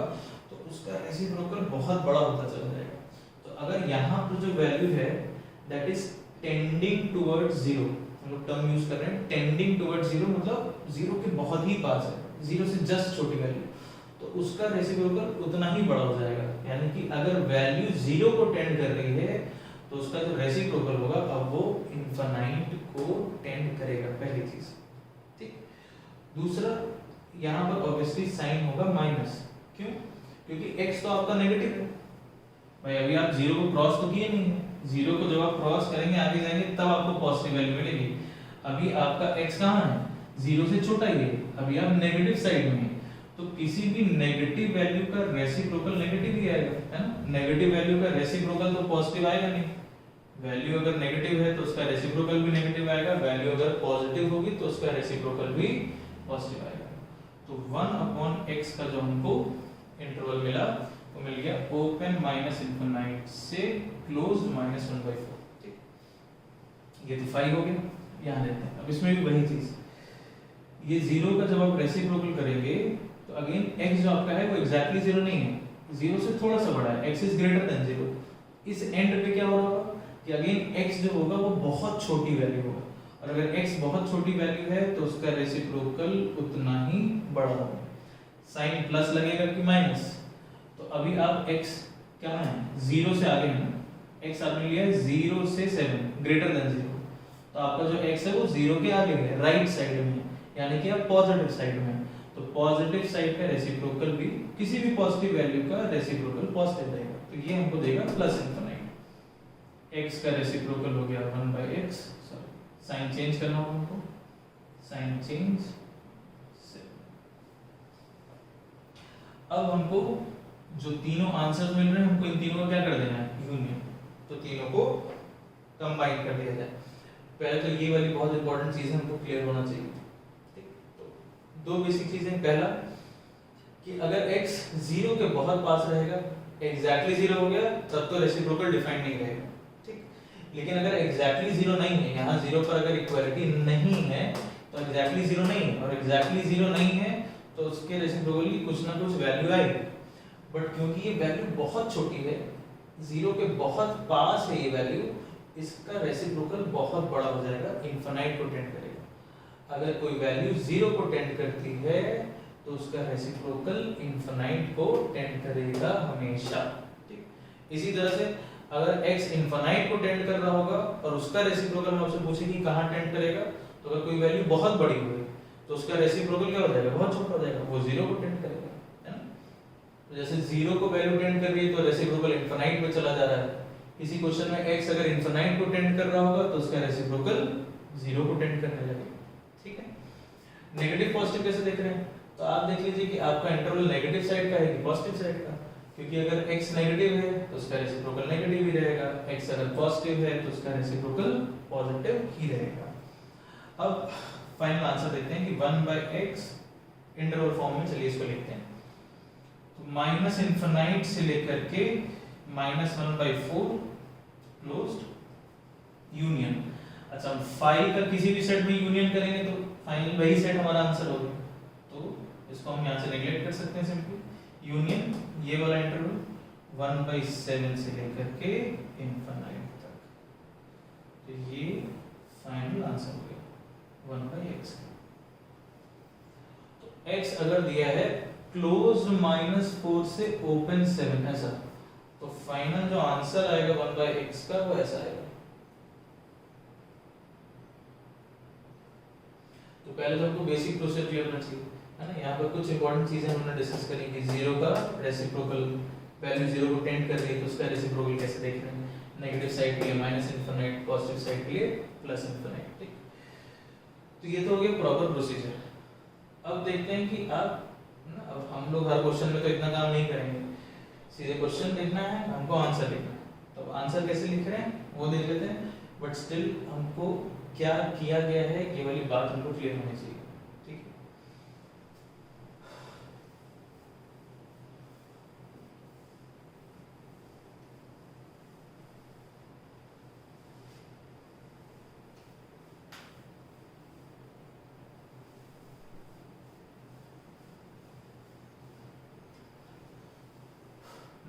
तो उसका रेसिप्रोकल बहुत बड़ा होता चला जाएगा। तो अगर यहाँ पर जो वैल्यू है दैट इज टेंडिंग टुवर्ड्स 0, हम लोग टर्म यूज कर रहे हैं टेंडिंग टुवर्ड्स 0, मतलब 0 के बहुत ही पास है, 0 से जस्ट छोटी वैल्यू, तो उसका रेसिप्रोकल उतना ही बड़ा हो जाएगा। यानी कि अगर वैल्यू 0 को टेंड कर रही है तो उसका जो रेसिप्रोकल होगा अब वो इनफिनाइट को टेंड करेगा, पहली चीज, ठीक। दूसरा, यहाँ पर ऑब्वियसली साइन होगा माइनस, क्यों? क्योंकि x तो आपका नेगेटिव है भाई, अभी आप 0 को क्रॉस तो किए नहीं है, 0 को जब आप क्रॉस करेंगे आगे जाएंगे तब आपको पॉजिटिव वैल्यू मिलेगी। अभी आपका x कहाँ है, 0 से छोटा ही है, अभी आप नेगेटिव साइड में हैं, तो किसी भी नेगेटिव वैल्यू का रेसिप्रोकल नेगेटिव ही आएगा, है ना। नेगेटिव वैल्यू का रेसिप्रोकल तो पॉजिटिव आएगा नहीं, वैल्यू अगर नेगेटिव है तो उसका रेसिप्रोकल भी नेगेटिव आएगा, वैल्यू अगर पॉजिटिव होगी तो उसका रेसिप्रोकल भी पॉजिटिव आएगा। तो 1/x का जो हमको इंटरवल मिला वो मिल गया ओपन -इनफिनाइट से क्लोज्ड -1/4, ठीक। ये तो 5 हो गया, यहाँ लेते हैं। अब इसमें भी वही चीज, ये 0 का जब आप रेसिप्रोकल करेंगे तो अगेन x जो आपका है वो एग्जैक्टली 0 नहीं है, 0 से थोड़ा सा बड़ा है, x इज ग्रेटर देन 0। इस एंड पे क्या हो रहा होगा कि अगेन x जो होगा वो बहुत छोटी वैल्यू होगा, और अगर x बहुत छोटी वैल्यू है तो उसका रेसिप्रोकल उतना ही बड़ा होगा। साइन प्लस लगेगा कि माइनस, तो अभी आप x क्या है 0 से आगे है ना, x आपने लिया है 0 से 7 ग्रेटर देन 0, तो आपका जो x है वो 0 के आगे है, राइट साइड में है, यानी कि आप पॉजिटिव साइड में है। तो पॉजिटिव साइड का रेसिप्रोकल भी किसी भी पॉजिटिव वैल्यू का रेसिप्रोकल पॉजिटिव रहेगा, तो ये हमको देगा प्लस इनफिनाइट। x का रेसिप्रोकल हो गया 1/x, साइन चेंज करना होगा हमको, साइन चेंज अब हमको जो तीनों आंसर मिल रहे हैं हमको इन तीनों का क्या कर देना है, यूनियन। तो तीनों को कंबाइन कर दिया जाए। पहले तो ये वाली बहुत इंपॉर्टेंट चीज है, हमको क्लियर होना चाहिए। ठीक, तो दो बेसिक चीजें, पहला कि अगर x 0 के बहुत पास रहेगा, एग्जैक्टली 0 हो गया तब तो रेसिप्रोकल डिफाइन नहीं रहेगा। ठीक, लेकिन अगर एग्जैक्टली 0 नहीं है, यहाँ 0 पर अगर इक्वालिटी नहीं है तो एग्जैक्टली 0 नहीं है, और एग्जैक्टली 0 नहीं है तो उसके रेसिप्रोकल की कुछ ना कुछ वैल्यू आएगी। बट क्योंकि ये वैल्यू बहुत छोटी है, 0 के बहुत पास है ये वैल्यू, इसका रेसिप्रोकल बहुत बड़ा हो जाएगा, इनफाइनाइट को टेंड करेगा। अगर कोई वैल्यू 0 को टेंड करती है तो उसका रेसिप्रोकल इनफाइनाइट को टेंड करेगा हमेशा। ठीक, इसी तरह से अगर x इनफाइनाइट को टेंड कर रहा होगा और उसका रेसिप्रोकल हम आपसे पूछे कि कहां टेंड करेगा, तो अगर कोई वैल्यू बहुत बड़ी होगी तो उसका रेसिप्रोकल क्या हो जाएगा, बहुत छोटा हो जाएगा, वो 0 को टेंड करेगा, है ना। तो जैसे 0 को वैल्यू टेंड कर रही है तो रेसिप्रोकल इनफाइनाइट में चला जा रहा है। इसी क्वेश्चन में x अगर इनफाइनाइट को टेंड कर रहा होगा तो उसका रेसिप्रोकल 0 को टेंड करने लगेगा। ठीक है, नेगेटिव पॉजिटिव कैसे देख रहे हैं, तो आप देख लीजिए कि आपका इंटरवल नेगेटिव साइड का है कि पॉजिटिव साइड का, क्योंकि अगर x नेगेटिव है तो उसका रेसिप्रोकल नेगेटिव ही रहेगा, x अगर पॉजिटिव है तो उसका रेसिप्रोकल पॉजिटिव ही रहेगा। अब फाइनल आंसर देखते हैं कि 1/x इंटरवल फॉर्म में, चलिए इसको लिखते हैं। तो माइनस इनफिनाइट से लेकर के -1/4 क्लोज्ड यूनियन। अच्छा, हम 5 का किसी भी सेट में यूनियन करेंगे तो फाइनल वही सेट हमारा आंसर होगा, तो इसको हम यहां से नेगलेक्ट कर सकते हैं सिंपली। यूनियन ये वाला इंटरवल 1/7 से लेकर के इनफिनाइट तक, तो ये फाइनल आंसर हो गया 1/x। तो x अगर दिया है क्लोज्ड -4 से ओपन 7 ऐसा, तो फाइनल जो आंसर आएगा 1/x का वो ऐसा आएगा। तो पहले तो हमको बेसिक प्रोसेस क्लियर होना चाहिए, है ना। यहाँ पर कुछ इंपॉर्टेंट चीजें हमने डिस्कस करी कि 0 का रेसिप्रोकल, वैल्यू 0 को टेंड कर रही है तो उसका रेसिप्रोकल कैसे देख रहे हैं, नेगेटिव साइड के लिए -इनफिनाइट, पॉजिटिव साइड के लिए +इनफिनाइट। ठीक, तो ये तो हो गया प्रॉपर प्रोसीजर। अब देखते हैं कि आप ना, अब हम लोग हर क्वेश्चन में तो इतना काम नहीं करेंगे, सीधे क्वेश्चन देखना है, हमको आंसर लिखना है। तो आंसर कैसे लिख रहे हैं वो देख लेते हैं, बट स्टिल हमको क्या किया गया है ये वाली बात हमको क्लियर होनी चाहिए। ठीक है,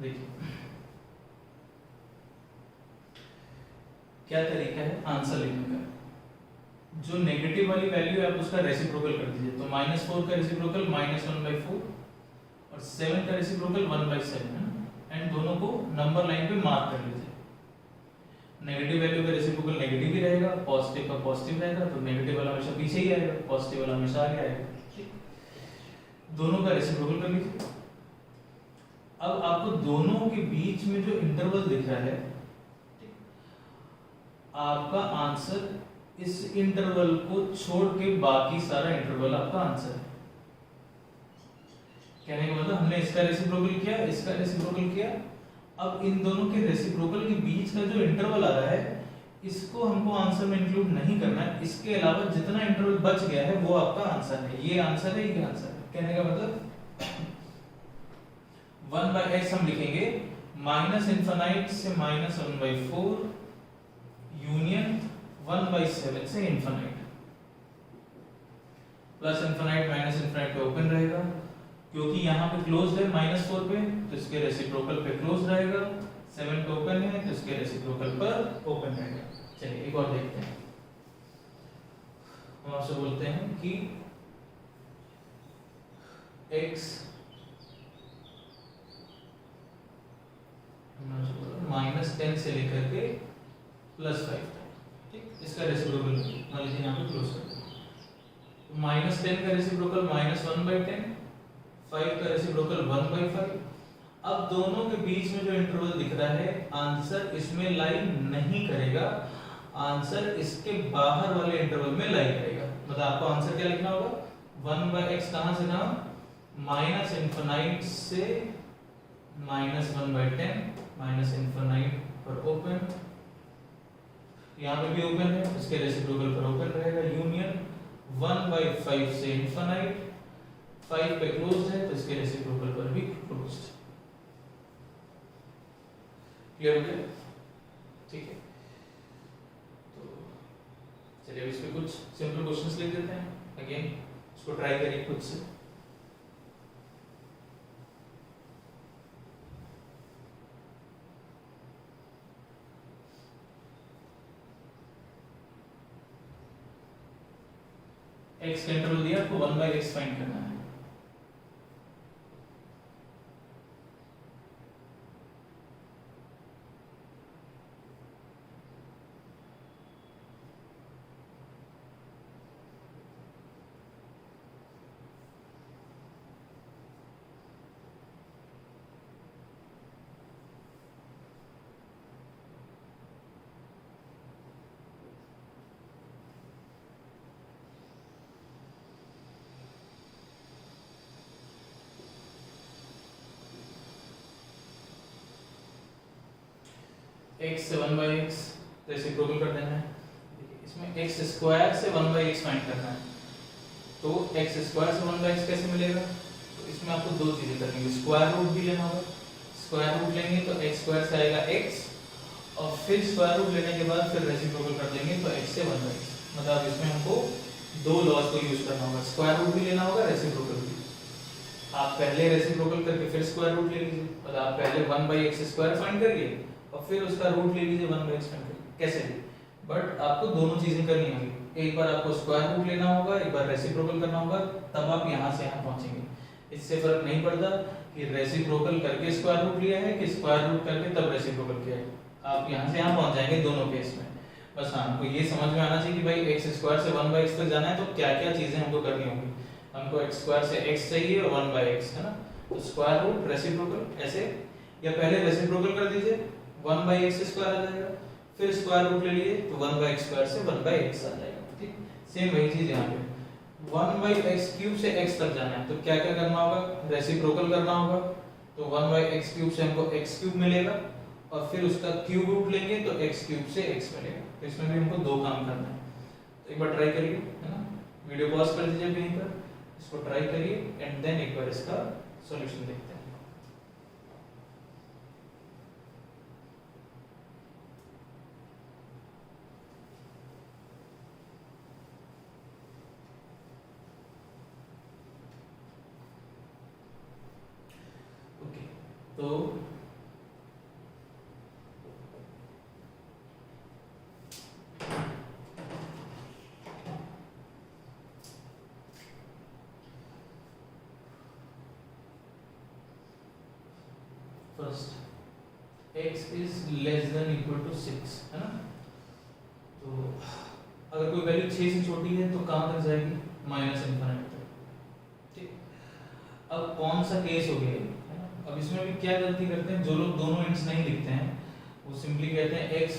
देखिए क्या तरीका है आंसर लिखने का। जो नेगेटिव वाली वैल्यू है आप उसका रेसिप्रोकल कर दीजिए, तो -4 का रेसिप्रोकल -1/4 और 7 का रेसिप्रोकल 1/7 है ना, एंड दोनों को नंबर लाइन पे मार्क कर लीजिए। नेगेटिव वैल्यू का रेसिप्रोकल नेगेटिव ही रहेगा, पॉजिटिव का पॉजिटिव रहेगा, तो नेगेटिव वाला हमेशा पीछे ही आएगा, पॉजिटिव वाला हमेशा आगे आएगा। ठीक, दोनों का रेसिप्रोकल कर लीजिए। अब आपको दोनों के बीच में जो इंटरवल दिख रहा है, आपका आंसर इस इंटरवल को छोड़ के बाकी सारा इंटरवल आपका आंसर है। कहने का मतलब हमने इसका रेसिप्रोकल किया, इसका रेसिप्रोकल किया, अब इन दोनों के रेसिप्रोकल के बीच का जो इंटरवल आ रहा है इसको हमको आंसर में इंक्लूड नहीं करना है। इसके अलावा जितना इंटरवल बच गया है वो आपका आंसर है, ये आंसर है, ये आंसर है। कहने का मतलब 1/x हम लिखेंगे -इनफिनाइट से -1/4 यूनियन 1/7 से इनफिनाइट, +इनफिनाइट -इनफिनाइट पे ओपन रहेगा, क्योंकि यहाँ पे क्लोज्ड है -4 पे तो इसके रेसिप्रोकल पे क्लोज रहेगा, 7 पे ओपन है तो इसके रेसिप्रोकल पर ओपन रहेगा। चलिए एक और देखते हैं। हम आपसे बोलते हैं कि x -10 से लेकर के +5, ठीक, इसका रेसिप्रोकल मान लीजिए यहाँ पे क्लोज कर दें। तो -10 का रेसिप्रोकल -1/10, 5 का रेसिप्रोकल 1/5। अब दोनों के बीच में जो इंटरवल दिख रहा है आंसर इसमें लाई नहीं करेगा, आंसर इसके बाहर वाले इंटरवल में लाई करेगा। मतलब आपको आंसर क्या लिखना होगा, 1/x कहां से कहां, माइनस इन्फिनाइट से -1/10 माइनस इन्फिनाइट पर ओपन, यहाँ पे भी ओपन है, इसके रेसिप्रोकल पर ओपन रहेगा, यूनियन 1/5 से इन्फिनाइट, 5 पे क्लोज्ड है तो इसके रेसिप्रोकल पर भी क्लोज्ड। क्लियर हो गया? ठीक है, तो चलिए इस पे कुछ सिंपल क्वेश्चंस लिख देते हैं। अगेन इसको ट्राई करिए खुद से। x का इंटरवल दिया आपको 1/x फाइंड करना है। x से 1/x रेसिप्रोकल कर देना है। इसमें x स्क्वायर से 1/x फाइंड करना है, तो x स्क्वायर से 1/x कैसे मिलेगा? तो इसमें आपको दो चीजें करनी है, स्क्वायर रूट भी लेना होगा। स्क्वायर रूट लेंगे तो x स्क्वायर से आएगा x, और फिर स्क्वायर रूट लेने के बाद फिर रेसिप्रोकल कर देंगे तो x से 1/x। मतलब इसमें हमको दो लॉज को यूज करना होगा, स्क्वायर रूट भी लेना होगा, रेसिप्रोकल भी। आप पहले रेसिप्रोकल करके फिर स्क्वायर रूट ले लीजिए, मतलब आप पहले 1/x स्क्वायर फाइंड करिए और फिर उसका रूट ले लीजिए 1/x फाइंड करिए, कैसे भी। बट आपको दोनों चीजें करनी होगी, एक बार आपको स्क्वायर रूट लेना होगा, एक बार रेसिप्रोकल करना होगा, तब आप यहाँ से यहाँ पहुंचेंगे। इससे फर्क नहीं पड़ता कि रेसिप्रोकल करके स्क्वायर रूट लिया है कि स्क्वायर रूट करके तब रेसिप्रोकल किया है, आप यहाँ से यहाँ पहुंच जाएंगे दोनों केस में। बस हाँ, हमको ये समझ में आना चाहिए कि भाई x स्क्वायर से 1/x तक जाना है तो क्या क्या चीजें हमको करनी होगी। हमको x स्क्वायर से x चाहिए और 1/x, है ना, तो स्क्वायर रूट रेसिप्रोकल ऐसे, या पहले रेसिप्रोकल कर दीजिए 1/x स्क्वायर आ जाएगा, फिर स्क्वायर रूट ले लिए तो 1/x स्क्वायर से 1/x आ जाएगा। ठीक, सेम वही चीज यहाँ पे 1/x क्यूब से x तक जाना है तो क्या क्या करना होगा? रेसिप्रोकल करना होगा, तो 1/x क्यूब से हमको x क्यूब मिलेगा, और फिर उसका क्यूब रूट लेंगे तो x क्यूब से x मिलेगा। तो इसमें भी हमको दो काम करना है, तो एक बार ट्राई करिए, है ना, वीडियो पॉज कर दीजिए कहीं पर, इसको ट्राई करिए एंड देन एक बार इसका सॉल्यूशन देखते हैं। ओके, तो first x is less than equal to 6, है ना, तो अगर कोई वैल्यू 6 से छोटी है तो कहां तक जाएगी? -∞ तक। ठीक, अब कौन सा केस हो गया, है ना, अब इसमें भी क्या गलती करते हैं जो लोग दोनों एंड्स नहीं लिखते हैं, वो सिंपली कहते हैं x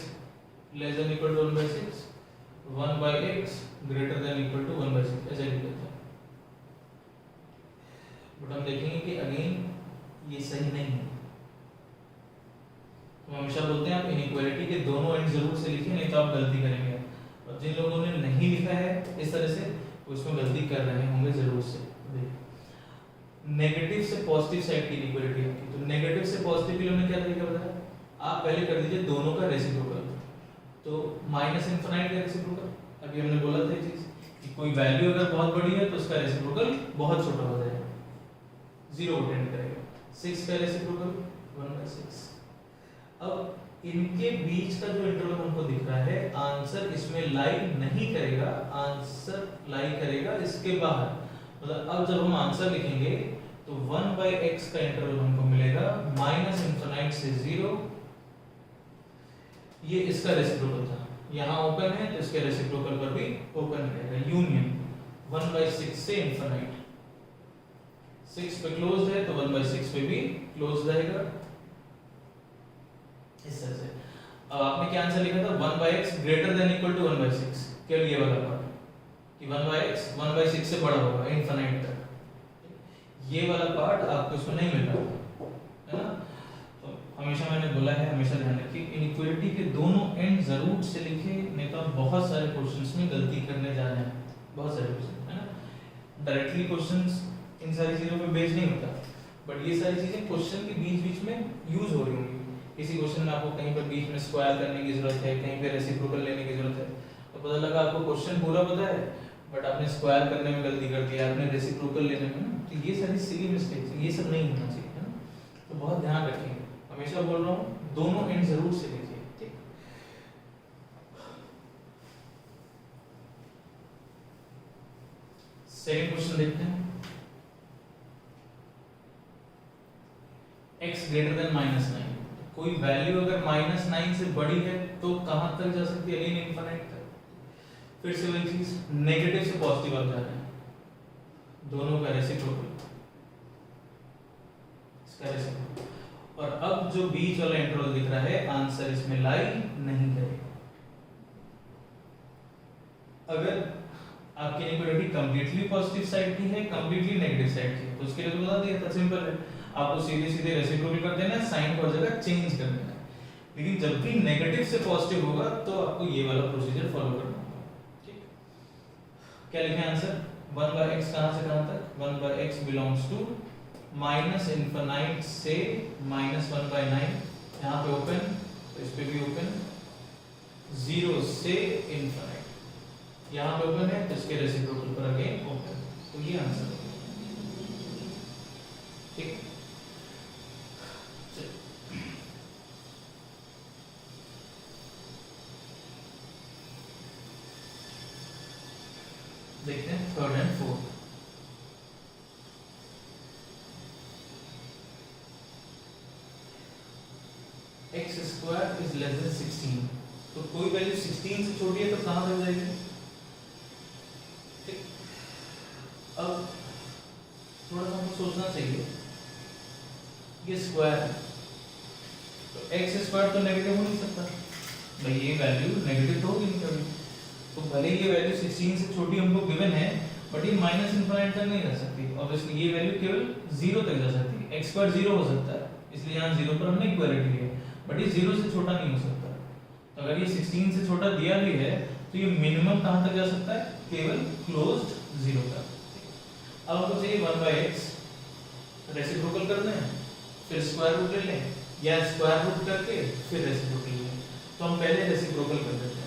less than equal to 1/6, 1/x greater than equal to 1/6, ऐसे लिख देते हैं। बट हम देखेंगे कि अगेन ये सही नहीं है, तो हमेशा बोलते हैं आप इनइक्वालिटी के दोनों एंड जरूर से लिखिए, नहीं तो आप गलती करेंगे। और जिन लोगों ने नहीं लिखा है इस तरह से, वो इसमें गलती कर रहे होंगे जरूर से। नेगेटिव से पॉजिटिव साइड की इनइक्वालिटी आपकी, तो नेगेटिव से पॉजिटिव के लिए हमने क्या तरीका बताया? आप पहले कर दीजिए दोनों का रेसिप्रोकल, तो -∞ का रेसिप्रोकल। अभी हमने बोला था चीज कि कोई वैल्यू अगर बहुत बड़ी है तो उसका रेसिप्रोकल बहुत छोटा हो जाएगा, 0 को टेंड करेगा। 6 का रेसिप्रोकल 1/6। अब इनके बीच का जो इंटरवल हमको दिख रहा है, आंसर इसमें लाई नहीं करेगा, आंसर लाई करेगा इसके बाहर। मतलब अब जब हम आंसर लिखेंगे तो 1/x का इंटरवल हमको मिलेगा -∞ से 0, ये इसका रेसिप्रोकल था, यहाँ ओपन है तो इसके रेसिप्रोकल पर भी ओपन रहेगा, यूनियन 1/6 से ∞। 6 पे क्लोज्ड है तो 1/6 पे भी क्लोज रहेगा, इस तरह से। अब आपने क्या आंसर लिखा था? 1/x greater than equal to 1/6, केवल ये वाला पार्ट कि 1/x 1/6 से बड़ा होगा इनफाइनाइट तक। ये वाला पार्ट आपको इसमें नहीं मिल रहा है ना। तो हमेशा मैंने बोला है, हमेशा ध्यान रखिए, इनइक्वालिटी के दोनों एंड जरूर से लिखिए, नहीं तो आप बहुत सारे क्वेश्चंस में गलती करने जा रहे हैं, बहुत सारे क्वेश्चन है ना। डायरेक्टली क्वेश्चंस इन सारी चीजों पे बेस्ड नहीं होता, बट ये सारी चीजें क्वेश्चन के बीच बीच में यूज हो रही होंगी। किसी क्वेश्चन में आपको कहीं पर बीच में स्क्वायर करने की जरूरत है, कहीं पे रेसिप्रोकल लेने की जरूरत है, तो पता लगा आपको क्वेश्चन पूरा पता है बट आपने स्क्वायर करने में गलती कर दी, आपने रेसिप्रोकल लेने में ना, तो ये सारी सिली मिस्टेक्स, ये सब नहीं होना चाहिए है ना। तो बहुत ध्यान रखेंगे, हमेशा बोल रहा हूँ दोनों एंड जरूर से लीजिए, ठीक। सेकंड क्वेश्चन देखते हैं। x ग्रेटर देन -9, कोई वैल्यू अगर -9 से बड़ी है तो कहां तक जा सकती है, अगेन इनफिनिट तक। फिर से वही चीज, नेगेटिव से पॉजिटिव आप जा रहे हैं, दोनों का रेसिप्रोकल, इसका रेसिप्रोकल। और अब जो बीच वाला इंटरवल दिख रहा है, आंसर इसमें लाई नहीं करेगा। अगर आपकी इनइक्वालिटी कंप्लीटली पॉजिटिव साइड की है, कंप्लीटली नेगेटिव साइड की है, तो उसके लिए तो बता दिया था, सिंपल है, आपको सीधे सीधे रेसिप्रोकल कर देना है, साइन को जगह चेंज कर देना है। लेकिन जब भी नेगेटिव से पॉजिटिव होगा तो आपको ये वाला प्रोसीजर फॉलो करना होगा, ठीक। क्या लिखें आंसर, 1/x कहां से कहां तक, 1/x बिलोंग्स टू -∞ से -1/9, यहां पे ओपन, तो इस पे भी ओपन, 0 से इनफिनिट, यहां पे ओपन है तो इसके रेसिप्रोकल पर अगेन ओपन, तो ये आंसर है, ठीक। देखते हैं third and fourth. X square is less then 16, तो कोई वैल्यू 16 से छोटी है तो कहां तक जाएगी, ठीक। अब थोड़ा सा हमको सोचना चाहिए, ये स्क्वायर है तो एक्स स्क्वायर तो नेगेटिव हो नहीं सकता भाई, ये वैल्यू नेगेटिव तो होगी नहीं कभी, तो भले ये वैल्यू 16 से छोटी हमको गिवन है बट ये -∞ तक नहीं जा सकती, ऑब्वियसली ये वैल्यू केवल 0 तक जा सकती है, x स्क्वायर 0 हो सकता है, इसलिए यहाँ 0 पर हमने इक्वालिटी ली है, बट ये 0 से छोटा नहीं हो सकता। तो अगर ये 16 से छोटा दिया भी है तो ये मिनिमम कहाँ तक जा सकता है, केवल क्लोज्ड 0 तक। अब हमको चाहिए 1/x, रेसिप्रोकल कर दें, फिर स्क्वायर रूट ले लें, या स्क्वायर रूट करके फिर रेसिप्रोकल लें, तो हम पहले रेसिप्रोकल कर देते हैं।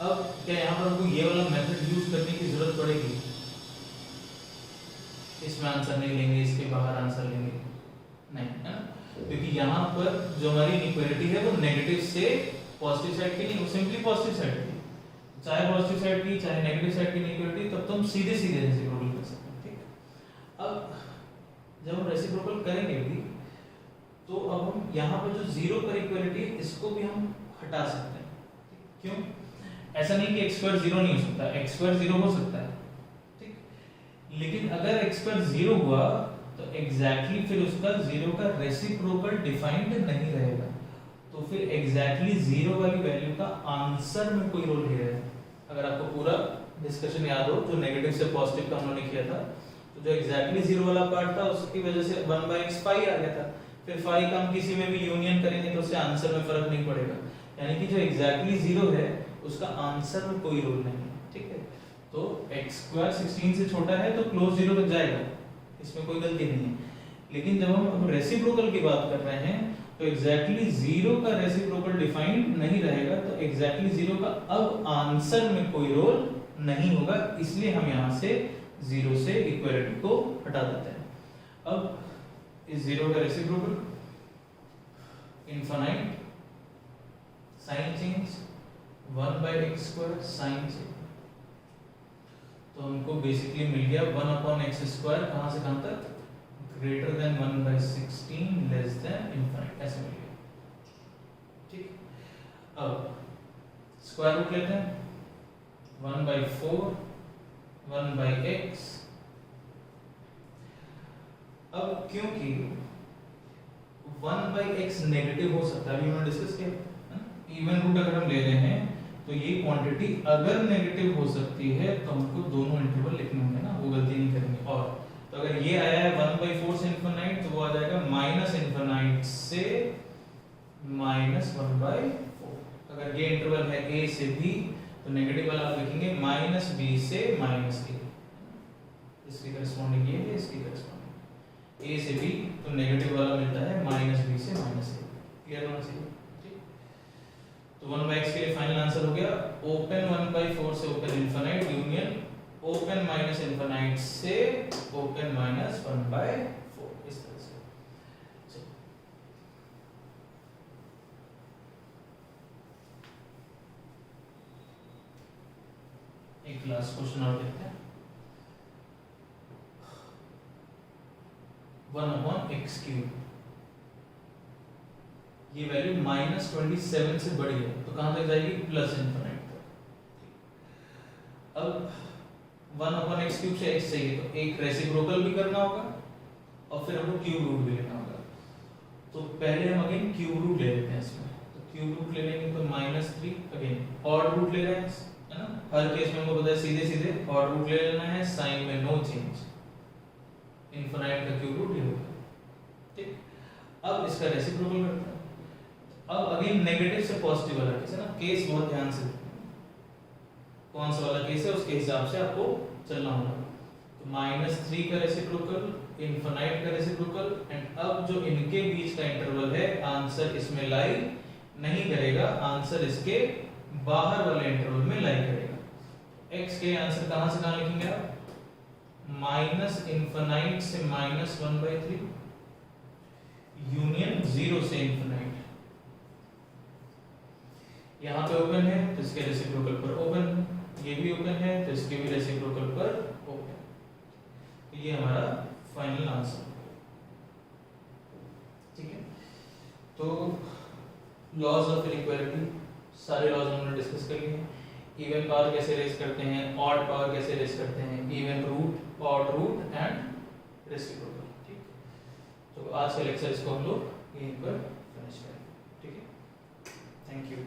अब क्या यहाँ पर हमको ये वाला मेथड यूज करने की जरूरत पड़ेगी, इसमें आंसर नहीं लेंगे, इसके बाहर आंसर लेंगे नहीं, है ना, क्योंकि यहाँ पर जो हमारी इनइक्वालिटी है वो नेगेटिव से पॉजिटिव साइड की नहीं, वो सिंपली पॉजिटिव साइड की, चाहे पॉजिटिव साइड की चाहे नेगेटिव साइड की इनइक्वालिटी, तब तो हम सीधे सीधे रेसिप्रोकल कर सकते हैं, ठीक। अब जब हम रेसिप्रोकल करेंगे भी तो अब हम यहाँ पर जो 0 पर इक्वालिटी है इसको भी हम हटा सकते हैं, क्यों, ऐसा नहीं कि x स्क्वायर 0 नहीं हो सकता, x स्क्वायर 0 हो सकता है, ठीक। लेकिन अगर x स्क्वायर 0 हुआ तो एग्जैक्टली फिर उसका 0 का रेसिप्रोकल डिफाइंड नहीं रहेगा, तो फिर एग्जैक्टली 0 वाली वैल्यू का आंसर में कोई रोल नहीं रहेगा। अगर आपको पूरा डिस्कशन याद हो जो नेगेटिव से पॉजिटिव का हमने किया था, तो जो एग्जैक्टली 0 वाला पार्ट था उसकी वजह से 1/x फाई आ गया था, फिर फाई का हम किसी में भी यूनियन करेंगे तो उससे आंसर में फर्क नहीं पड़ेगा, यानी कि जो एग्जैक्टली 0 है उसका आंसर में कोई रोल नहीं है, ठीक है। तो x स्क्वायर 16 से छोटा है तो क्लोज 0 तक जाएगा, इसमें कोई गलती नहीं है। लेकिन जब हम रेसिप्रोकल की बात कर रहे हैं तो एग्जैक्टली 0 का रेसिप्रोकल डिफाइंड नहीं रहेगा, तो एग्जैक्टली 0 का अब आंसर में कोई रोल नहीं होगा, इसलिए हम यहाँ से 0 से इक्वालिटी को हटा देते हैं। अब इस 0 का reciprocal infinite, sign change 1/x square sign से, तो हमको बेसिकली मिल गया 1/x स्क्वायर कहां से कहां तक, greater than 1/16 less than infinite, ऐसे मिल गया, ठीक। अब स्क्वायर रूट लेते हैं, 1/4 1/x। अब क्योंकि 1/x नेगेटिव हो सकता है, अभी हमने डिस्कस किया, इवन रूट अगर हम ले रहे हैं तो ये क्वांटिटी अगर नेगेटिव हो सकती है तो हमको दोनों इंटरवल लिखने होंगे ना, वो ए से बी, तो नेगेटिव वाला आप लिखेंगे माइनस बी से माइनस ए, इसकी करस्पॉन्डिंग ये है, इसकी करस्पॉन्डिंग ए से बी, तो नेगेटिव वाला मिलता है माइनस बी से माइनस ए। क्लियर होना चाहिए, ठीक। तो 1/x के लिए फाइनल आंसर हो गया ओपन 1/4 से open infinite union open minus infinite से ओपन माइनस 1/4, इस तरह से। एक लास्ट क्वेश्चन और देखते हैं। 1/x3, ये वैल्यू -27 से बड़ी है, तो कहां तक जाएगी? प्लस इनफिनाइट तक। अब 1/x³ से x चाहिए, तो एक रेसिप्रोकल भी करना होगा और फिर हमको क्यूब रूट भी लेना होगा। तो पहले हम अगेन क्यूब रूट ले लेते हैं इसमें, तो क्यूब रूट ले लेंगे तो -3, अगेन ऑड रूट ले रहे हैं, है ना। हर केस में हमको पता है सीधे सीधे ऑड रूट ले लेना है, साइन में नो चेंज, इनफिनाइट का क्यूब रूट ये होगा, ठीक। अब इसका रेसिप्रोकल करते हैं। अब अगेन नेगेटिव से पॉजिटिव वाला केस है ना, केस बहुत ध्यान से कौन सा वाला केस है उसके हिसाब से आपको चलना होगा। तो -3 का रेसिप्रोकल, इनफिनाइट का रेसिप्रोकल, एंड अब जो इनके बीच का इंटरवल है, आंसर इसमें लाई नहीं करेगा, आंसर इसके बाहर वाले इंटरवल में लाई करेगा। x के आंसर कहां से कहां लिखेंगे आप? माइनस इनफिनाइट से -1/3 यूनियन 0 से इनफिनाइट। यहाँ पे ओपन है तो इसके रेसिप्रोकल पर ओपन, ये भी ओपन है तो इसके भी रेसिप्रोकल पर ओपन। तो ये हमारा फाइनल आंसर, ठीक है। तो लॉज ऑफ इनइक्वालिटी सारे लॉज हमने डिस्कस कर लिए। इवन पावर कैसे रेज करते हैं, ऑड पावर कैसे रेज करते हैं, even root, odd root and reciprocal, ठीक। तो आज के लेक्चर इसको हम लोग यहीं पर फिनिश करेंगे, ठीक है। Thank you.